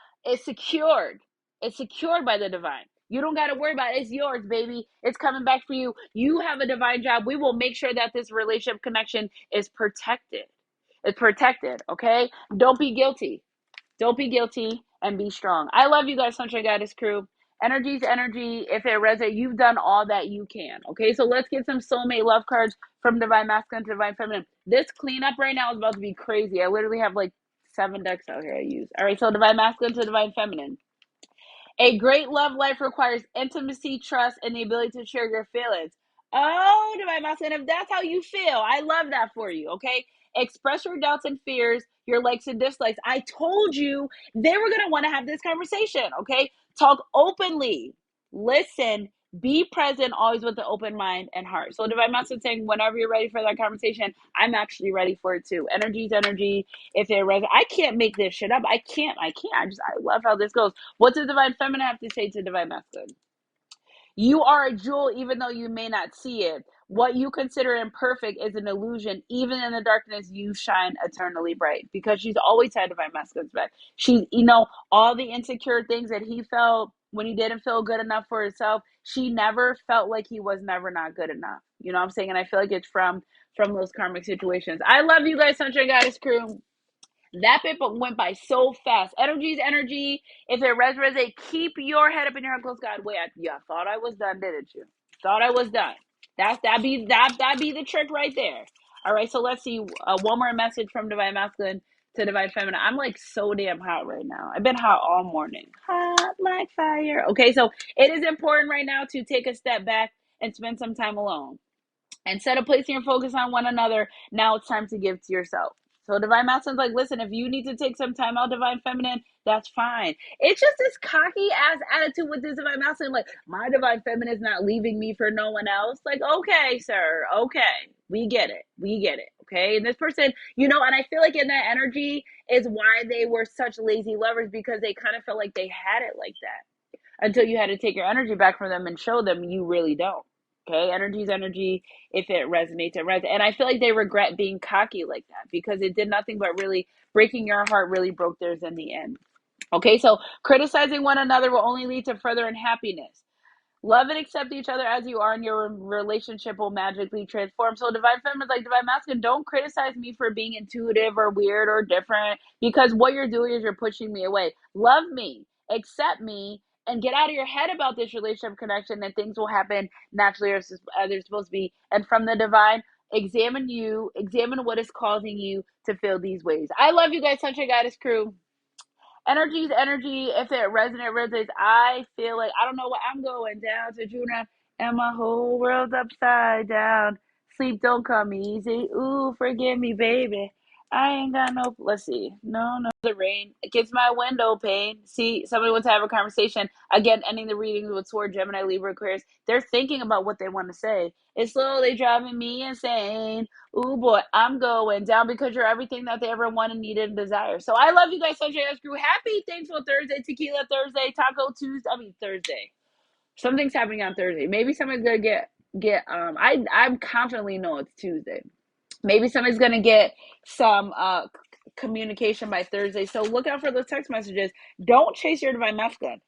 secured. It's secured by the divine. You don't got to worry about it. It's yours, baby. It's coming back for you. You have a divine job. We will make sure that this relationship connection is protected. It's protected, okay? Don't be guilty. Don't be guilty, and be strong. I love you guys, Sunshine Goddess crew. Energy's energy. If it resonates, you've done all that you can. Okay, so let's get some soulmate love cards from Divine Masculine to Divine Feminine. This cleanup right now is about to be crazy. I literally have like 7 decks out here I use. All right, so Divine Masculine to Divine Feminine. A great love life requires intimacy, trust, and the ability to share your feelings. Oh, Divine Masculine, if that's how you feel, I love that for you, okay? Express your doubts and fears, your likes and dislikes. I told you they were going to want to have this conversation, okay? Talk openly. Listen. Be present, always with an open mind and heart. So Divine Masculine saying, whenever you're ready for that conversation, I'm actually ready for it too. Energy's energy. If it resonates, I can't make this shit up. I can't. I love how this goes. What does Divine Feminine have to say to Divine Masculine? You are a jewel even though you may not see it. What you consider imperfect is an illusion. Even in the darkness, you shine eternally bright, because she's always had Divine Masculine's back. She, all the insecure things that he felt when he didn't feel good enough for himself, she never felt like he was never not good enough. You know what I'm saying? And I feel like it's from those karmic situations. I love you guys, Sunshine Goddess crew. That paper went by so fast. Energy's energy. If it resonates, keep your head up in your heart close. God, wait, thought I was done, didn't you? Thought I was done. That be the trick right there. All right, so let's see. One more message from Divine Masculine to Divine Feminine. I'm like so damn hot right now. I've been hot all morning. Hot like fire. Okay, so it is important right now to take a step back and spend some time alone. Instead of placing your focus on one another, now it's time to give to yourself. So Divine Masculine's like, listen, if you need to take some time out, Divine Feminine, that's fine. It's just this cocky ass attitude with this Divine Masculine, like, my Divine Feminine is not leaving me for no one else. Like, okay, sir, okay, we get it, okay? And this person, and I feel like in that energy is why they were such lazy lovers, because they kind of felt like they had it like that until you had to take your energy back from them and show them you really don't. Okay, energy's energy. If it resonates, it resonates. And I feel like they regret being cocky like that, because it did nothing but really breaking your heart, really broke theirs in the end. Okay, so criticizing one another will only lead to further unhappiness. Love and accept each other as you are, and your relationship will magically transform. So Divine Feminine is like, Divine Masculine, don't criticize me for being intuitive or weird or different, because what you're doing is you're pushing me away. Love me, accept me, and get out of your head about this relationship connection, and things will happen naturally as they're supposed to be. And from the divine, examine what is causing you to feel these ways. I love you guys, Sunshine Goddess crew. Energy's energy. If it resonates, I feel like, I don't know what, I'm going down to Juna, and my whole world's upside down. Sleep don't come easy. Ooh, forgive me, baby. I ain't got no. Let's see. No, the rain. It gets my window pane. See, somebody wants to have a conversation. Again, ending the readings with Sword, Gemini, Libra, Aquarius. They're thinking about what they want to say. It's slowly driving me insane. Ooh boy, I'm going down because you're everything that they ever wanted, needed, and desire. So I love you guys, Sunshine Crew. Happy Thankful Thursday, Tequila Thursday, Taco Tuesday. I mean Thursday. Something's happening on Thursday. Maybe somebody's gonna get. I'm confidently know it's Tuesday. Maybe somebody's gonna get some communication by Thursday. So look out for those text messages. Don't chase your divine masculine.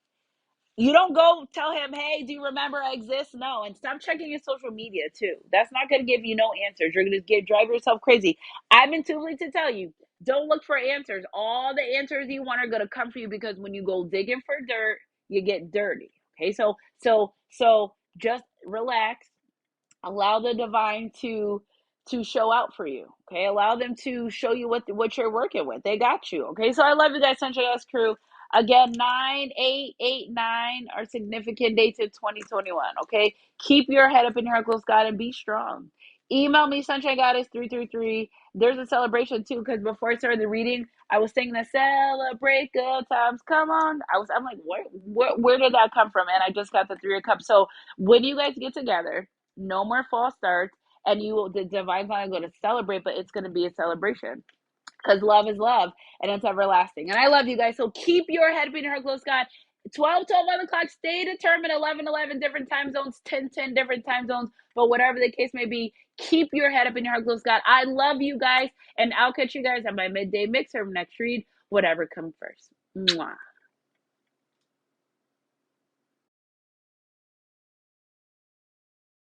You don't go tell him, hey, do you remember I exist? No. And stop checking your social media too. That's not gonna give you no answers. You're gonna drive yourself crazy. I'm intuitively to tell you, don't look for answers. All the answers you want are gonna come for you because when you go digging for dirt, you get dirty. Okay, so just relax, allow the divine to show out for you. Okay, allow them to show you what you're working with. They got you. Okay, so I love you guys, Sunshine S Crew. Again, 9889 are significant dates in 2021. Okay, keep your head up in your heart, close God, and be strong. Email me, Sunshine Goddess 333. There's a celebration too, because before I started the reading, I was singing the celebrate good times. Come on. I'm like, where did that come from? And I just got the Three of Cups. So when you guys get together, no more false starts, and you will, the divine's not going to celebrate, but it's going to be a celebration because love is love and it's everlasting. And I love you guys. So keep your head being her close, God. 12 11 o'clock, stay determined. 11 different time zones, 10 different time zones. But whatever the case may be, keep your head up in your heart close, God. I love you guys. And I'll catch you guys on my midday mixer next read, whatever comes first. Mwah.